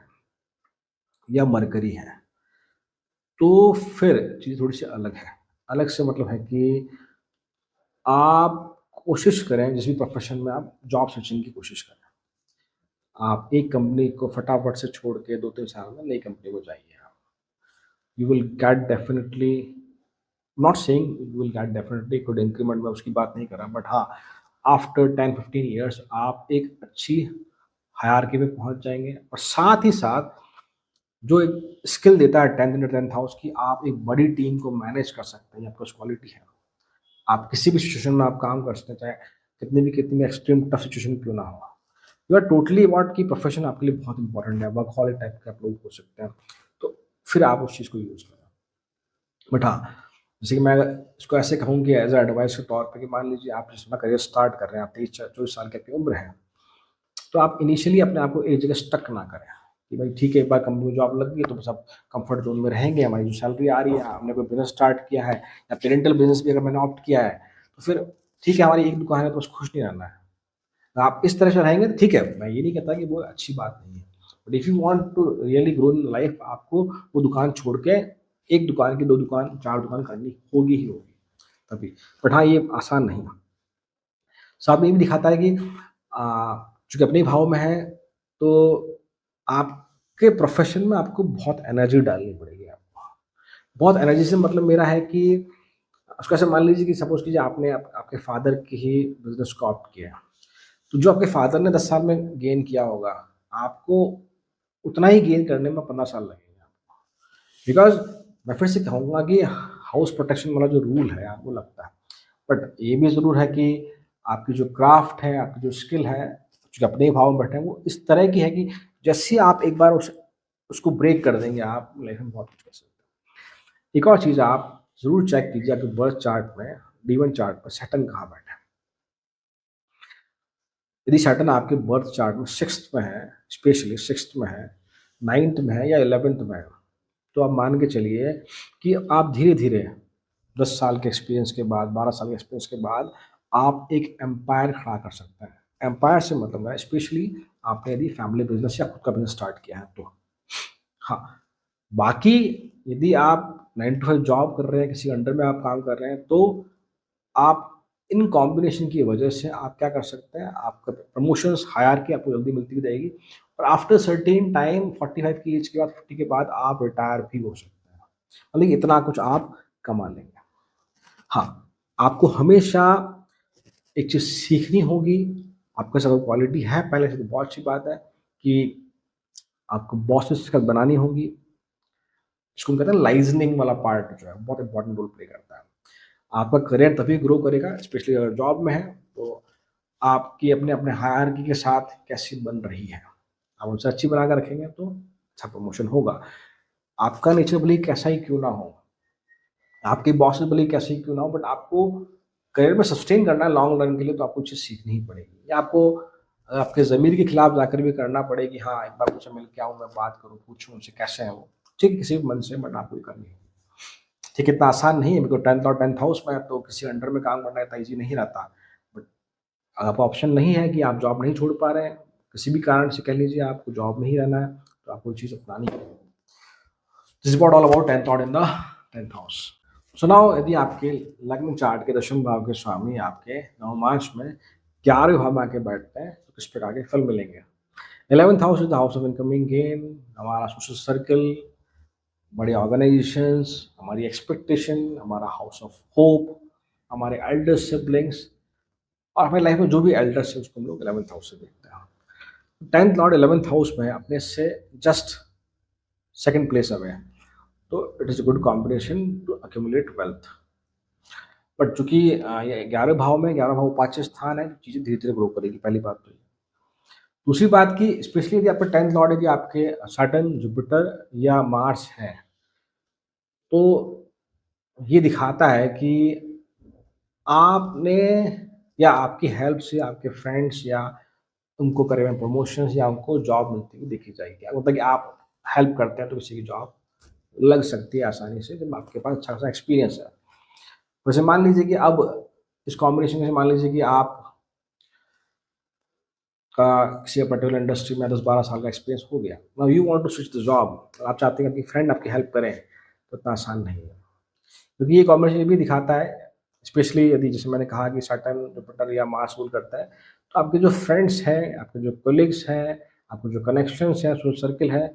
या मरकरी है, तो फिर चीज़ थोड़ी सी अलग है। अलग से मतलब है कि आप कोशिश करें जिस भी प्रोफेशन में आप जॉब स्विचिंग की कोशिश करें। आप एक कंपनी को फटाफट से छोड़ के 2-3 साल में नई कंपनी में जाइए आप। You will get definitely, not saying you will get definitely good increment, मैं उसकी बात नहीं कर रहा, बट हाँ, आफ्टर 10-15 ईयर्स आप एक अच्छी हायरार्की में पहुँच जाएँगे और साथ ही साथ जो एक स्किल देता है 10th इन 10th हाउस की, आप एक बड़ी टीम को मैनेज कर सकते हैं, ये आपके पास क्वालिटी है। आप किसी भी सिचुएशन में आप काम कर सकते हैं, चाहे कितनी भी एक्सट्रीम टफ सिचुएशन क्यों ना हो। यू आर टोटली व्हाट, कि प्रोफेशन आपके लिए बहुत इंपॉर्टेंट है, वर्कहॉलिक टाइप के आप लोग हो सकते हैं, तो फिर आप उस चीज़ को यूज़ करें। बट हाँ, जैसे कि मैं इसको ऐसे कहूँ कि एज अ एडवाइस के तौर पे, कि मान लीजिए आप जिस अपना करियर स्टार्ट कर रहे हैं, आप 23-24 साल की आपकी उम्र है, तो आप इनिशियली अपने आप को एक जगह स्टक ना करें कि भाई ठीक है, एक बार कंपनी में जॉब लग गई तो बस अब कंफर्ट जोन में रहेंगे, हमारी जो सैलरी आ रही है, हमने कोई बिजनेस स्टार्ट किया है या पेरेंटल बिजनेस भी अगर मैंने ऑप्ट किया है, तो फिर ठीक है, हमारी एक दुकान है तो बस खुश नहीं रहना है। आप इस तरह से रहेंगे तो ठीक है, मैं ये नहीं कहता कि वो अच्छी बात नहीं है, but if you want to really grow in life, आपको वो दुकान छोड़ के एक दुकान की 2 दुकान 4 दुकान करनी होगी ही होगी तभी। बट हाँ, ये आसान नहीं है। साथ में ये भी दिखाता है कि चूँकि अपने ही भाव में है, तो आपके प्रोफ़ेशन में आपको बहुत एनर्जी डालनी पड़ेगी आपको। बहुत एनर्जी से मतलब मेरा है कि उसको ऐसे मान लीजिए कि सपोज़ कीजिए आपने आपके फ़ादर की ही बिज़नेस को ऑप्ट किया। तो जो आपके फ़ादर ने 10 साल में गेन किया होगा, आपको उतना ही गेन करने में 15 साल लगेंगे आपको। बिकॉज़ मैं फिर से कहूँगा कि हाउस प्रोटेक्शन वाला जो रूल है आपको लगता है। बट ये भी ज़रूर है कि आपकी जो क्राफ्ट है, आपकी जो स्किल है, जो अपने ही भाव में बैठे हैं, वो इस तरह की है कि जैसे ही आप एक बार उसको ब्रेक कर देंगे, आप लाइफ़ में बहुत कुछ कर सकते हैं। एक और चीज़ आप ज़रूर चेक कीजिए आपके बर्थ चार्ट में, D1 चार्ट पर सैटर्न कहाँ बैठा है। यदि सैटर्न आपके बर्थ चार्ट में 6th में है, स्पेशली 6th में है, 9th में है या 11th में है, तो आप मान के चलिए कि आप धीरे-धीरे 10 साल के एक्सपीरियंस के बाद, 12 साल के एक्सपीरियंस के बाद आप एक एम्पायर खड़ा कर सकते हैं। एम्पायर से मतलब है स्पेशली आपने यदि फैमिली बिज़नेस या खुद का बिज़नेस स्टार्ट किया है तो। हाँ, बाकी यदि आप 9 टू 5 जॉब कर रहे हैं, किसी अंडर में आप काम कर रहे हैं, तो आप इन कॉम्बिनेशन की वजह से आप क्या कर सकते हैं, आपका प्रमोशंस, हायरार्की आपको जल्दी मिलती भी जाएगी और आफ्टर सर्टेन टाइम 45 की एज के बाद, 50 के बाद आप रिटायर भी हो सकते हैं। मतलब इतना कुछ आप कमा लेंगे। हाँ, आपको हमेशा एक चीज़ सीखनी होगी, आपके साथ वो क्वालिटी है पहले से तो बहुत अच्छी बात है कि आपको बॉसेस के साथ बनानी होगी। इसको हम कहते हैं लाइज़निंग वाला पार्ट जो है, बहुत इंपॉर्टेंट रोल प्ले करता है। आपका करियर तभी ग्रो करेगा, स्पेशली अगर जॉब में है, तो आपकी अपने अपने हायरार्की के साथ कैसी बन रही है। आप उनसे अच्छी बना के रखेंगे तो अच्छा प्रमोशन होगा। आपका नेचर भले ही कैसा ही क्यों ना हो, आपके बॉसेस भले ही कैसे ही क्यों ना हो, बट आपको करियर में सस्टेन करना है लॉन्ग रन के लिए, तो आपको चीज़ सीखनी ही पड़ेगी या आपको आपके ज़मीर के खिलाफ जाकर भी करना पड़ेगी। हाँ, एक बार उनसे मिल के आऊँ, मैं बात करूँ, पूछूँ उनसे कैसे हैं वो। ठीक है, किसी भी मन से, बट आपको ये करनी है। ठीक है, इतना आसान नहीं है बिकॉज़ 10th और 10th हाउस में है, तो किसी अंडर में काम करना इतना ईज़ी नहीं रहता। बट अब ऑप्शन नहीं है कि आप जॉब नहीं छोड़ पा रहे हैं, किसी भी कारण से कह लीजिए आपको जॉब में ही रहना है, तो आपको ये चीज़ अपनानी पड़ेगी। This is what all about 10th lord in the 10th house. So now यदि आपके लग्न चार्ट के दशम भाव के स्वामी आपके नवमांश में 11वें भाव में आके बैठते हैं, तो किस प्रकार के फल मिलेंगे? 11th house is the house of incoming gain, हमारा सोशल सर्कल, बड़े ऑर्गेनाइजेशंस, हमारी एक्सपेक्टेशन, हमारा हाउस ऑफ होप, हमारे एल्डर सिबलिंग्स और हमारी लाइफ में जो भी एल्डर्स है उसको हम लोग 11th हाउस से देखते हैं। 10th लॉर्ड 11th हाउस में अपने से जस्ट सेकंड प्लेस अवे है, तो it is a good combination to accumulate wealth. But चूंकि ये 11वें भाव में, 11वां भाव उपाच्य स्थान है, चीज़ें धीरे धीरे ग्रो करेगी, पहली बात तो ये। दूसरी बात की स्पेशली यदि आपका 10th लॉर्ड यदि आपके सैटर्न, जुपिटर या मार्स है, तो ये दिखाता है कि आपने या आपकी हेल्प से आपके फ्रेंड्स या उनको करियर में प्रमोशंस या उनको जॉब मिलती हुई देखी जाएगी। क्या होता है कि आप हेल्प करते हैं तो किसी की जॉब लग सकती है आसानी से जब आपके पास अच्छा खासा एक्सपीरियंस है। वैसे मान लीजिए कि अब इस कॉम्बिनेशन में से मान लीजिए कि आप का किसी पर्टिकुलर इंडस्ट्री में 10-12 साल का एक्सपीरियंस हो गया। Now you want to switch the job, आप चाहते हैं कि आपकी फ्रेंड आपकी हेल्प करें, तो इतना आसान नहीं है। क्योंकि ये कॉम्बिनेशन ये भी दिखाता है, स्पेशली यदि जैसे मैंने कहा कि सर्टेन रिपोर्टर या मास रूल करता है, तो आपके जो फ्रेंड्स हैं, आपके जो कोलीग्स हैं, आपके जो कनेक्शंस हैं, सोशल सर्किल है,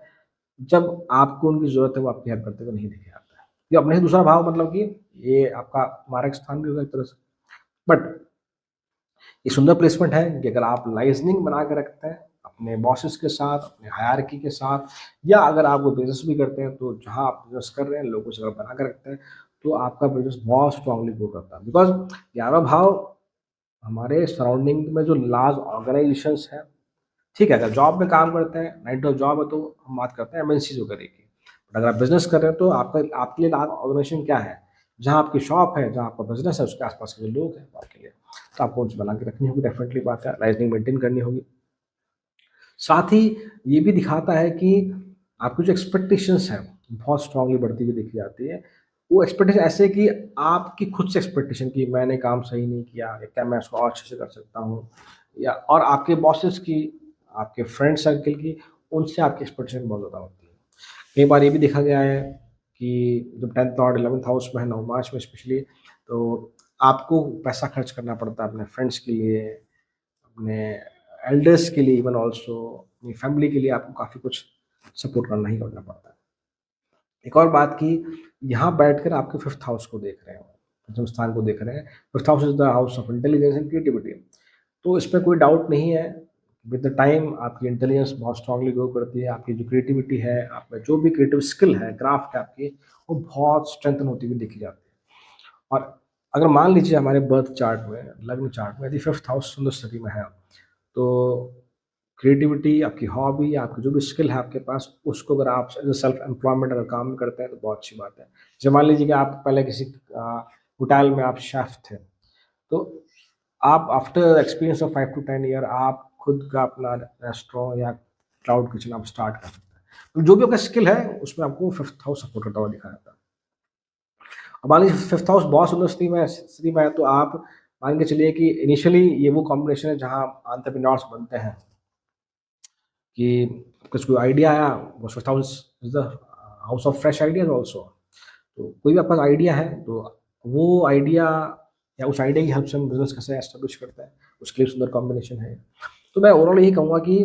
जब आपको उनकी ज़रूरत है, वो आपकी हेल्प करते हुए नहीं दिखे आता है। ये अपने ही दूसरा भाव मतलब कि ये आपका मारक स्थान भी होगा एक तरह से। बट ये सुंदर प्लेसमेंट है कि अगर आप लाइजनिंग बना के रखते हैं अपने बॉसेस के साथ, अपने हायरार्की के साथ, या अगर आप वो बिज़नेस भी करते हैं, तो जहाँ आप बिज़नेस कर रहे हैं, लोगों से अगर बना के रखते हैं, तो आपका बिज़नेस बहुत स्ट्रांगली ग्रो करता है। बिकॉज़ 11वाँ भाव हमारे सराउंडिंग में जो लार्ज ऑर्गनाइज़ेशंस हैं, ठीक है, अगर जॉब में काम करते हैं, 9 टू 5 जॉब है, तो हम बात करते हैं एमएनसीज़ वगैरह की। बट अगर आप बिज़नेस कर रहे हैं, तो आपका आपके लिए लार्ज ऑर्गनाइज़ेशन क्या है? जहाँ आपकी शॉप है, जहाँ आपका बिज़नेस है, उसके आस-पास के जो लोग हैं, वो आपके लिए, तो आपको उनसे बना के रखनी होगी, डेफ़िनेटली बात है, लाइज़निंग मेंटेन करनी होगी। साथ ही ये भी दिखाता है कि आपकी जो एक्सपेक्टेशंस हैं, बहुत स्ट्रांगली बढ़ती हुई दिखी जाती है। वो एक्सपेक्टेशन ऐसे कि आपकी खुद से एक्सपेक्टेशन कि मैंने काम सही नहीं किया, या क्या मैं इसको और अच्छे से कर सकता हूँ, या और आपके बॉसेस की, आपके फ्रेंड सर्किल की, उनसे आपकी एक्सपेक्टेशन बहुत ज़्यादा होती है। कई बार ये भी देखा गया है कि जब 10th और 11th हाउस में है, नवमाश में स्पेशली, तो आपको पैसा खर्च करना पड़ता है अपने फ्रेंड्स के लिए, अपने एल्डर्स के लिए, इवन ऑल्सो अपनी फैमिली के लिए आपको काफ़ी कुछ सपोर्ट करना ही करना पड़ता है। एक और बात कि यहाँ बैठकर आपके 5th हाउस को देख रहे हैं, पंचम स्थान को देख रहे हैं। 5th house is the house of intelligence and creativity. तो इसमें कोई डाउट नहीं है, विद द टाइम आपकी इंटेलिजेंस बहुत स्ट्रांगली ग्रो करती है, आपकी जो क्रिएटिविटी है, आप में जो भी क्रिएटिव स्किल है, क्राफ्ट है आपकी, वो बहुत स्ट्रेंथन होती हुई देखी जाती है। और अगर मान लीजिए हमारे बर्थ चार्ट में, लग्न चार्ट में यदि 5th हाउस सुंदर स्थिति में है, तो क्रिएटिविटी, आपकी हॉबी, आपकी जो भी स्किल है आपके पास, उसको अगर आप एज़ अ सेल्फ एम्प्लॉयमेंट अगर काम करते हैं, तो बहुत अच्छी बात है। जैसे मान लीजिए कि आप पहले किसी होटल में आप शेफ़ थे, तो आप after experience of 5 to 10 year आप खुद का अपना रेस्टोरेंट या क्लाउड किचन आप स्टार्ट कर सकते हैं। तो जो भी आपका स्किल है, उसमें आपको 5th हाउस सपोर्ट करता हुआ दिखा जाता है। अब मान लीजिए 5th हाउस बहुत सुंदर स्थिति में है, तो आप मान के चलिए कि इनिशियली ये वो कॉम्बिनेशन है जहाँ एंटरप्रेन्योर्स बनते हैं, कि कुछ कोई आइडिया आया, वो 5th house is the house of fresh ideas also. तो कोई भी आपके पास आइडिया है, तो वो आइडिया या उस आइडिया की हेल्प से हम बिज़नेस कैसे एस्टेब्लिश करते हैं, उसके लिए सुंदर कॉम्बिनेशन है। तो मैं ओवरऑल यही कहूँगा कि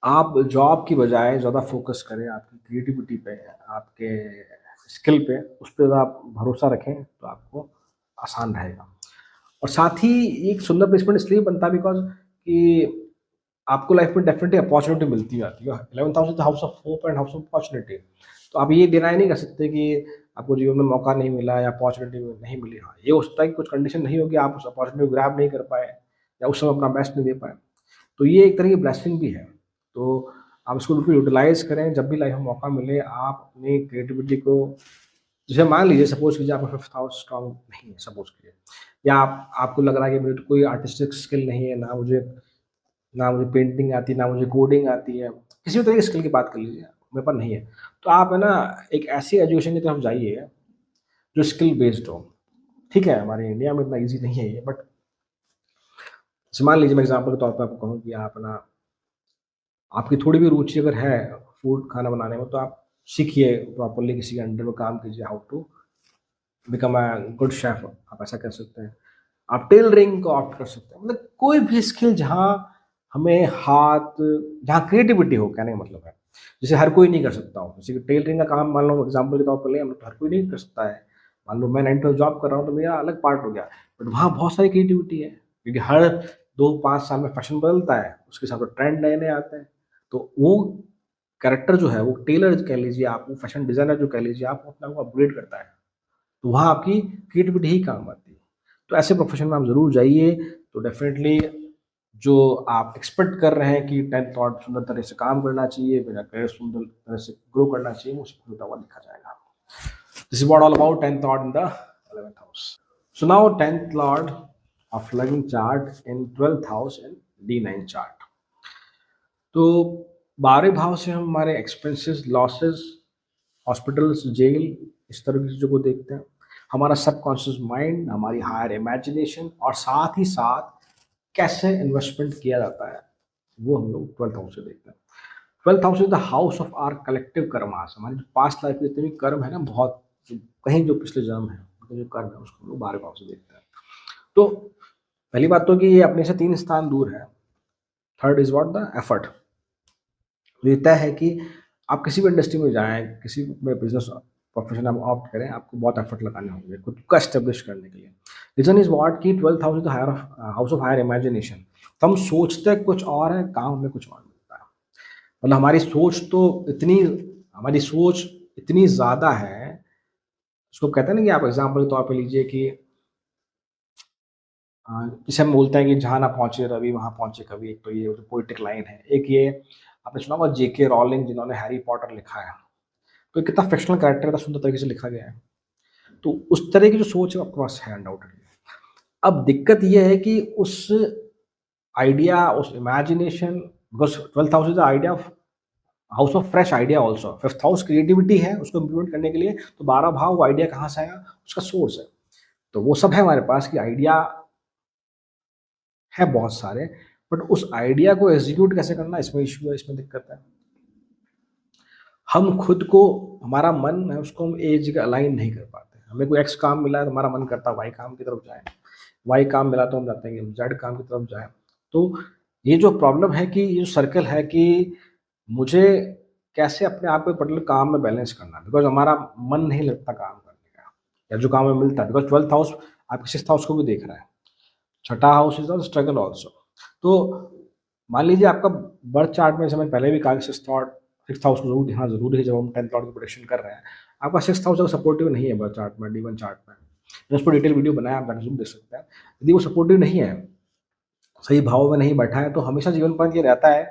आप जॉब की बजाय ज़्यादा फ़ोकस करें आपकी क्रिएटिविटी पे, आपके स्किल पे, उस पे ज़्यादा आप भरोसा रखें, तो आपको आसान रहेगा। और साथ ही एक सुंदर प्लेसमेंट इसलिए बनता है बिकॉज़ कि आपको लाइफ में डेफ़िनिटली अपॉर्च्युनिटी मिलती जाती है। 11th house is the house of hope and house of opportunity. तो आप ये डिनाई नहीं कर सकते कि आपको जीवन में मौका नहीं मिला या अपॉर्च्युनिटी नहीं मिली। हाँ, ये हो सकता है कि कुछ कंडीशन नहीं होगी, आप उस अपॉर्च्युनिटी को ग्रैब नहीं कर पाए या उस समय अपना बेस्ट नहीं दे पाए। तो ये एक तरह की ब्लेसिंग भी है। तो आप इसको बिल्कुल यूटिलाइज़ करें, जब भी लाइफ में मौका मिले, आप अपनी क्रिएटिविटी को, जैसे मान लीजिए सपोज़ कीजिए आपका 5th हाउस स्ट्रॉन्ग नहीं है, सपोज़ कीजिए, या आपको लग रहा है कि मेरे कोई आर्टिस्टिक स्किल नहीं है, ना मुझे पेंटिंग आती है, ना मुझे कोडिंग आती है, किसी भी तरह की स्किल की बात कर लीजिए, मेरे पास नहीं है। तो आप है ना, एक ऐसी एजुकेशन की तरफ जाइए, जो स्किल बेस्ड हो। ठीक है, हमारे इंडिया में इतना ईज़ी नहीं है ये, बट जैसे मान लीजिए मैं एग्ज़ाम्पल के तौर पे आपको कहूँ कि आप ना, आपकी थोड़ी भी रुचि अगर है फूड खाना बनाने में, तो आप सीखिए प्रॉपर्ली, किसी के अंडर में काम कीजिए, how to become a good chef, आप ऐसा कर सकते हैं। आप टेलरिंग को ऑप्ट कर सकते हैं, मतलब कोई भी स्किल जहाँ हमें जहाँ क्रिएटिविटी हो, कहने का मतलब है। जैसे हर कोई नहीं कर सकता हो, जैसे कि टेलरिंग का काम मान लो एग्ज़ाम्पल के तौर पर लें हम, तो हर कोई नहीं कर सकता है। मान लो मैं 9 टू 5 जॉब कर रहा हूँ, तो मेरा अलग पार्ट हो गया, बट वहाँ बहुत सारी क्रिएटिविटी है, क्योंकि हर 2-5 साल में फैशन बदलता है, उसके हिसाब से ट्रेंड नए-नए आते हैं। तो वो कैरेक्टर जो है, वो टेलर कह लीजिए आप, वो फैशन डिज़ाइनर जो कह लीजिए आप, वो अपने आप को अपग्रेड करता है। तो वहाँ आपकी क्रिएटिविटी ही काम आती है। तो ऐसे प्रोफ़ेशन में आप ज़रूर जाइए, तो डेफ़िनेटली जो आप एक्सपेक्ट कर रहे हैं कि 10th थॉट सुंदर तरह से काम करना चाहिए, मेरा करियर सुंदर तरह से ग्रो करना चाहिए, वो सब होता हुआ दिखा जाएगा। This is what all about 10th thought in the 11th house. So now 10th lord of lagna chart in 12th house in D9 chart. तो 12वें भाव से हम हमारे एक्सपेंसेस, लॉसेस हॉस्पिटल्स, जेल, इस तरह की चीज़ों को देखते हैं। हमारा सबकॉन्शियस माइंड, हमारी हायर इमेजिनेशन और साथ ही साथ कैसे इन्वेस्टमेंट किया जाता है, वो हम लोग 12th हाउस से देखते हैं। 12th house is the house of our collective karmas. हमारी जो पास्ट लाइफ के जितने भी कर्म है ना, बहुत कहीं जो पिछले जन्म है उनके जो कर्म है उसको हम लोग 12वें हाउस से देखते हैं। तो पहली बात तो कि ये अपने से 3 स्थान दूर है। Third is what, the effort. ये तय है कि आप किसी भी इंडस्ट्री में जाएँ, किसी में बिज़नेस प्रोफ़ेशन आप ऑप्ट करें, आपको बहुत एफर्ट लगाने होंगे खुद को एस्टेब्लिश करने के लिए। रीज़न इज़ व्हाट कि 12th house is the house of higher imagination. तो हम सोचते कुछ और है, काम हमें कुछ और मिलता है। मतलब हमारी सोच इतनी ज़्यादा है, उसको कहते हैं ना कि आप एग्ज़ाम्पल के तौर पे लीजिए कि जैसे हम बोलते हैं कि जहाँ ना पहुँचे रवि वहाँ पहुँचे कवि, एक तो ये जो पोएटिक लाइन है। एक ये आपने सुना होगा जेके रॉलिंग जिन्होंने हैरी पॉटर लिखा है। तो ये कितना फ़िक्शनल कैरेक्टर कितना सुंदर तरीके से लिखा गया है। तो उस तरह की जो सोच है आपके पास है अनडाउटेडली। अब दिक्कत ये है कि उस आइडिया, उस imagination, because 12th house is the idea of house of fresh idea also. 5th house creativity है, उसको इम्प्लीमेंट करने के लिए, तो 12 भाव वो आइडिया कहाँ से आया, उसका सोर्स है। तो वो सब है हमारे पास कि आइडिया है बहुत सारे, बट उस आइडिया को एग्ज़ीक्यूट कैसे करना, इसमें इश्यू है, इसमें दिक्कत है। हम खुद को, हमारा मन है उसको हम एक जगह अलाइन नहीं कर पाते। हमें कोई एक्स काम मिला है तो हमारा मन करता है वाई काम की तरफ जाएँ। वाई काम मिला तो हम चाहते हैं कि हम जेड काम की तरफ जाएँ। तो ये जो प्रॉब्लम है कि ये जो सर्कल है कि मुझे कैसे अपने आप को पर्टिकुलर काम में बैलेंस करना है, बिकॉज़ हमारा मन नहीं लगता काम करने का, या जो काम हमें मिलता है, बिकॉज़ 12th हाउस आपके 6th हाउस को भी देख रहा है। छठा house is the struggle also. तो मान लीजिए आपका बर्थ चार्ट में, जैसे मैंने पहले भी कहा कि 6th हाउस को ज़रूर देखना ज़रूरी है जब हम 10th लॉर्ड की प्रेडिक्शन कर रहे हैं। आपका 6th हाउस अगर सपोर्टिव नहीं है बर्थ चार्ट में, D1 चार्ट में, मैंने उस पर डिटेल वीडियो बनाया, आप जाके ज़रूर देख सकते हैं। यदि वो सपोर्टिव नहीं है, सही भाव में नहीं बैठा है, तो हमेशा जीवन पर ये रहता है,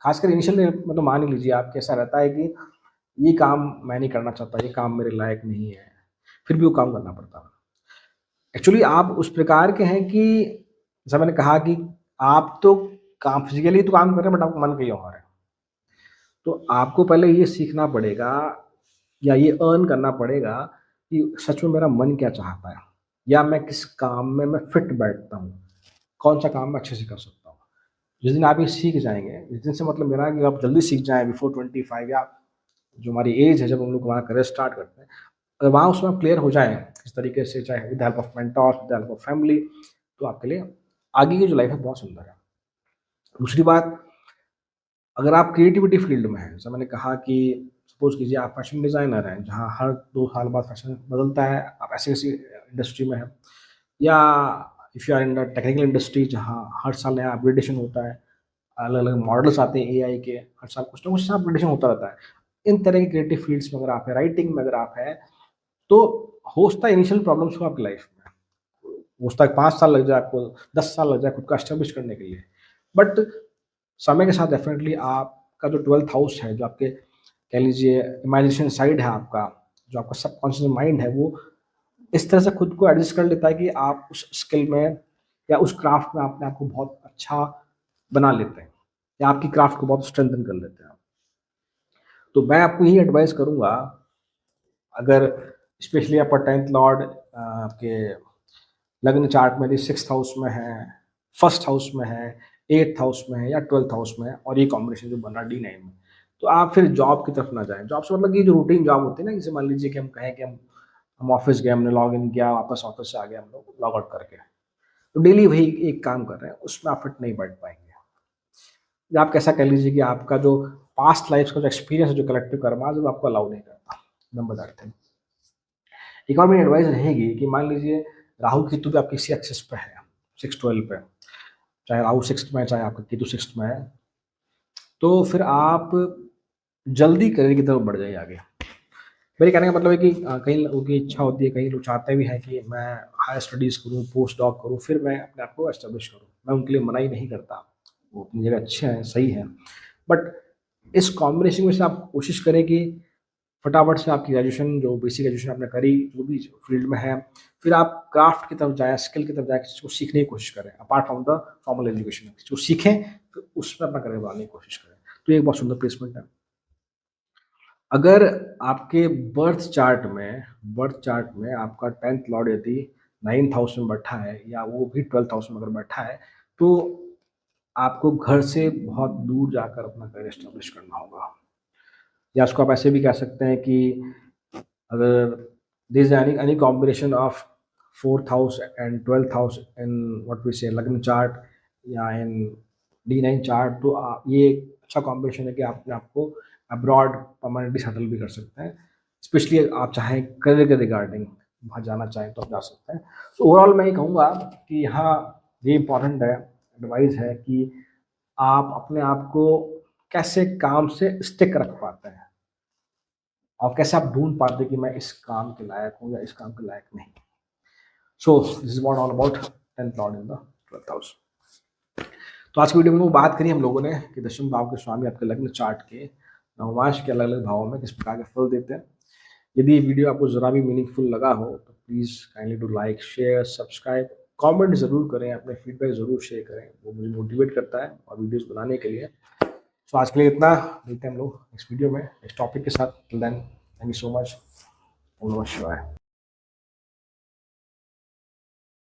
खासकर इनिशियल में तो मान ही लीजिए आप कि ऐसा रहता है कि ये काम मैं नहीं करना चाहता, ये काम मेरे लायक नहीं है, फिर भी वो काम करना पड़ता है। एक्चुअली आप उस प्रकार के हैं कि जैसा मैंने कहा कि आप तो काम फिज़िकली तो काम कर रहे हैं, बट आपका मन कहीं और है। तो आपको पहले ये सीखना पड़ेगा या ये अर्न करना पड़ेगा कि सच में मेरा मन क्या चाहता है, या मैं किस काम में मैं फिट बैठता हूँ, कौन-सा काम मैं अच्छे से कर सकता हूँ। जिस दिन आप ये सीख जाएँगे, जिस दिन से मतलब मेरा है कि आप जल्दी सीख जाएँ बिफोर 25, या जो हमारी एज है जब हम लोग हमारा करियर स्टार्ट करते हैं, अगर वहाँ उसमें आप क्लियर हो जाएँ किस तरीके से, चाहे with the help of mentors, with the help of family, तो आपके लिए आगे की जो लाइफ है बहुत सुंदर है। दूसरी बात, अगर आप क्रिएटिविटी फील्ड में हैं, जैसे मैंने कहा कि सपोज़ कीजिए आप फैशन डिज़ाइनर हैं, जहाँ हर 2 साल बाद फैशन बदलता है, आप ऐसी-ऐसी इंडस्ट्री में हैं, या if you are in the technical industry जहाँ हर साल नया अपग्रेडेशन होता है, अलग-अलग मॉडल्स आते हैं एआई के, हर साल कुछ ना कुछ अपग्रेडेशन होता रहता है। इन तरह की क्रिएटिव फील्ड्स में अगर आप हैं, राइटिंग में अगर आप हैं, तो हो सकता है इनिशियल प्रॉब्लम्स हो आपकी लाइफ में। हो सकता है 5 साल लग जाए आपको, 10 साल लग जाए खुद को एस्टेब्लिश करने के लिए। बट समय के साथ डेफ़िनेटली आपका जो 12th हाउस है, जो आपके कह लीजिए इमेजिनेशन साइड है आपका, जो आपका सबकॉन्शियस माइंड है, वो इस तरह से खुद को एडजस्ट कर लेता है कि आप उस स्किल में या उस क्राफ्ट में अपने आप को बहुत अच्छा बना लेते हैं, या आपकी क्राफ्ट को बहुत स्ट्रेंथन कर लेते हैं आप। तो मैं आपको यही एडवाइस करूँगा, अगर स्पेशली आपका 10th लॉर्ड आपके लग्न चार्ट में यदि 6th हाउस में है, 1st हाउस में है, 8th हाउस में है, या 12th हाउस में है, और ये कॉम्बिनेशन जो बन रहा है D9 में, तो आप फिर जॉब की तरफ ना जाएँ। जॉब से मतलब कि जो रूटीन जॉब होती है ना, जैसे मान लीजिए कि हम कहें कि हम ऑफ़िस गए, हमने लॉगिन किया, वापस ऑफ़िस से आ गए हम लोग लॉग आउट करके। तो डेली वही एक काम कर रहे हैं, उसमें आप फिट नहीं बैठ पाएँगे। या आप कैसा कह लीजिए कि आपका जो पास्ट लाइफ़्स का जो एक्सपीरियंस है, जो कलेक्टिव कर्मा है, वो आपको अलाउ नहीं करता। Number that thing. एक और मेरी एडवाइस रहेगी कि मान लीजिए राहु केतु भी आपके इसी एक्सिस पे है, 6-12 पे, चाहे राहु 6th में है, चाहे आपका केतु 6th में है, तो फिर आप जल्दी करियर की तरफ बढ़ जाइए आगे। मेरे कहने का मतलब है कि कई लोगों की इच्छा होती है, कई लोग चाहते भी हैं कि मैं हायर स्टडीज़ करूँ, पोस्ट डॉक करूँ, फिर मैं अपने आप को एस्टेब्लिश करूँ। मैं उनके लिए मना ही नहीं करता, वो अपनी जगह अच्छे हैं, सही हैं। बट इस कॉम्बिनेशन में से आप कोशिश करें कि फटाफट से आपकी ग्रेजुएशन, जो बेसिक ग्रेजुएशन आपने करी, जो भी फील्ड में है, फिर आप क्राफ्ट की तरफ जाएँ, स्किल की तरफ जाएँ, किसी को सीखने की कोशिश करें, apart from the formal education. जो सीखें, फिर उसमें अपना करियर बनाने की कोशिश करें। तो ये एक बहुत सुंदर प्लेसमेंट है। अगर आपके बर्थ चार्ट में आपका 10th लॉर्ड यदि 9th हाउस में बैठा है या वो भी 12th हाउस में अगर बैठा है, तो आपको घर से बहुत दूर जाकर अपना करियर एस्टेब्लिश करना होगा। या उसको आप ऐसे भी कह सकते हैं कि अगर there is any combination of 4th house and 12th house in what we say lagna chart या इन D9 चार्ट, तो ये अच्छा कॉम्बिनेशन है कि आप अपने आप को अब्रॉड परमानेंटली सेटल भी कर सकते हैं। स्पेशली आप चाहें करियर के रिगार्डिंग वहाँ जाना चाहें तो आप जा सकते हैं। तो ओवरऑल मैं ये कहूँगा कि हाँ, ये इम्पोर्टेंट है, एडवाइस है कि आप अपने आप को कैसे काम से स्टिक रख पाते हैं और कैसे आप ढूंढ पाते हैं कि मैं इस काम के लायक हूँ या इस काम के लायक नहीं। So this is what all about 10th lord in the 12th house. तो आज की वीडियो में वो बात करी हम लोगों ने कि दशम भाव के स्वामी आपके लग्न चार्ट के नवमांश के अलग अलग भावों में किस प्रकार के फल देते हैं। यदि ये वीडियो आपको ज़रा भी मीनिंगफुल लगा हो तो please kindly do like, share, subscribe, comment ज़रूर करें, अपने फीडबैक ज़रूर शेयर करें, वो मुझे मोटिवेट करता है और वीडियोस बनाने के लिए। सो आज के लिए इतना, मिलते हैं हम लोग नेक्स्ट वीडियो में नेक्स्ट टॉपिक के साथ। Till then, thank you so much. ओम नमः शिवाय।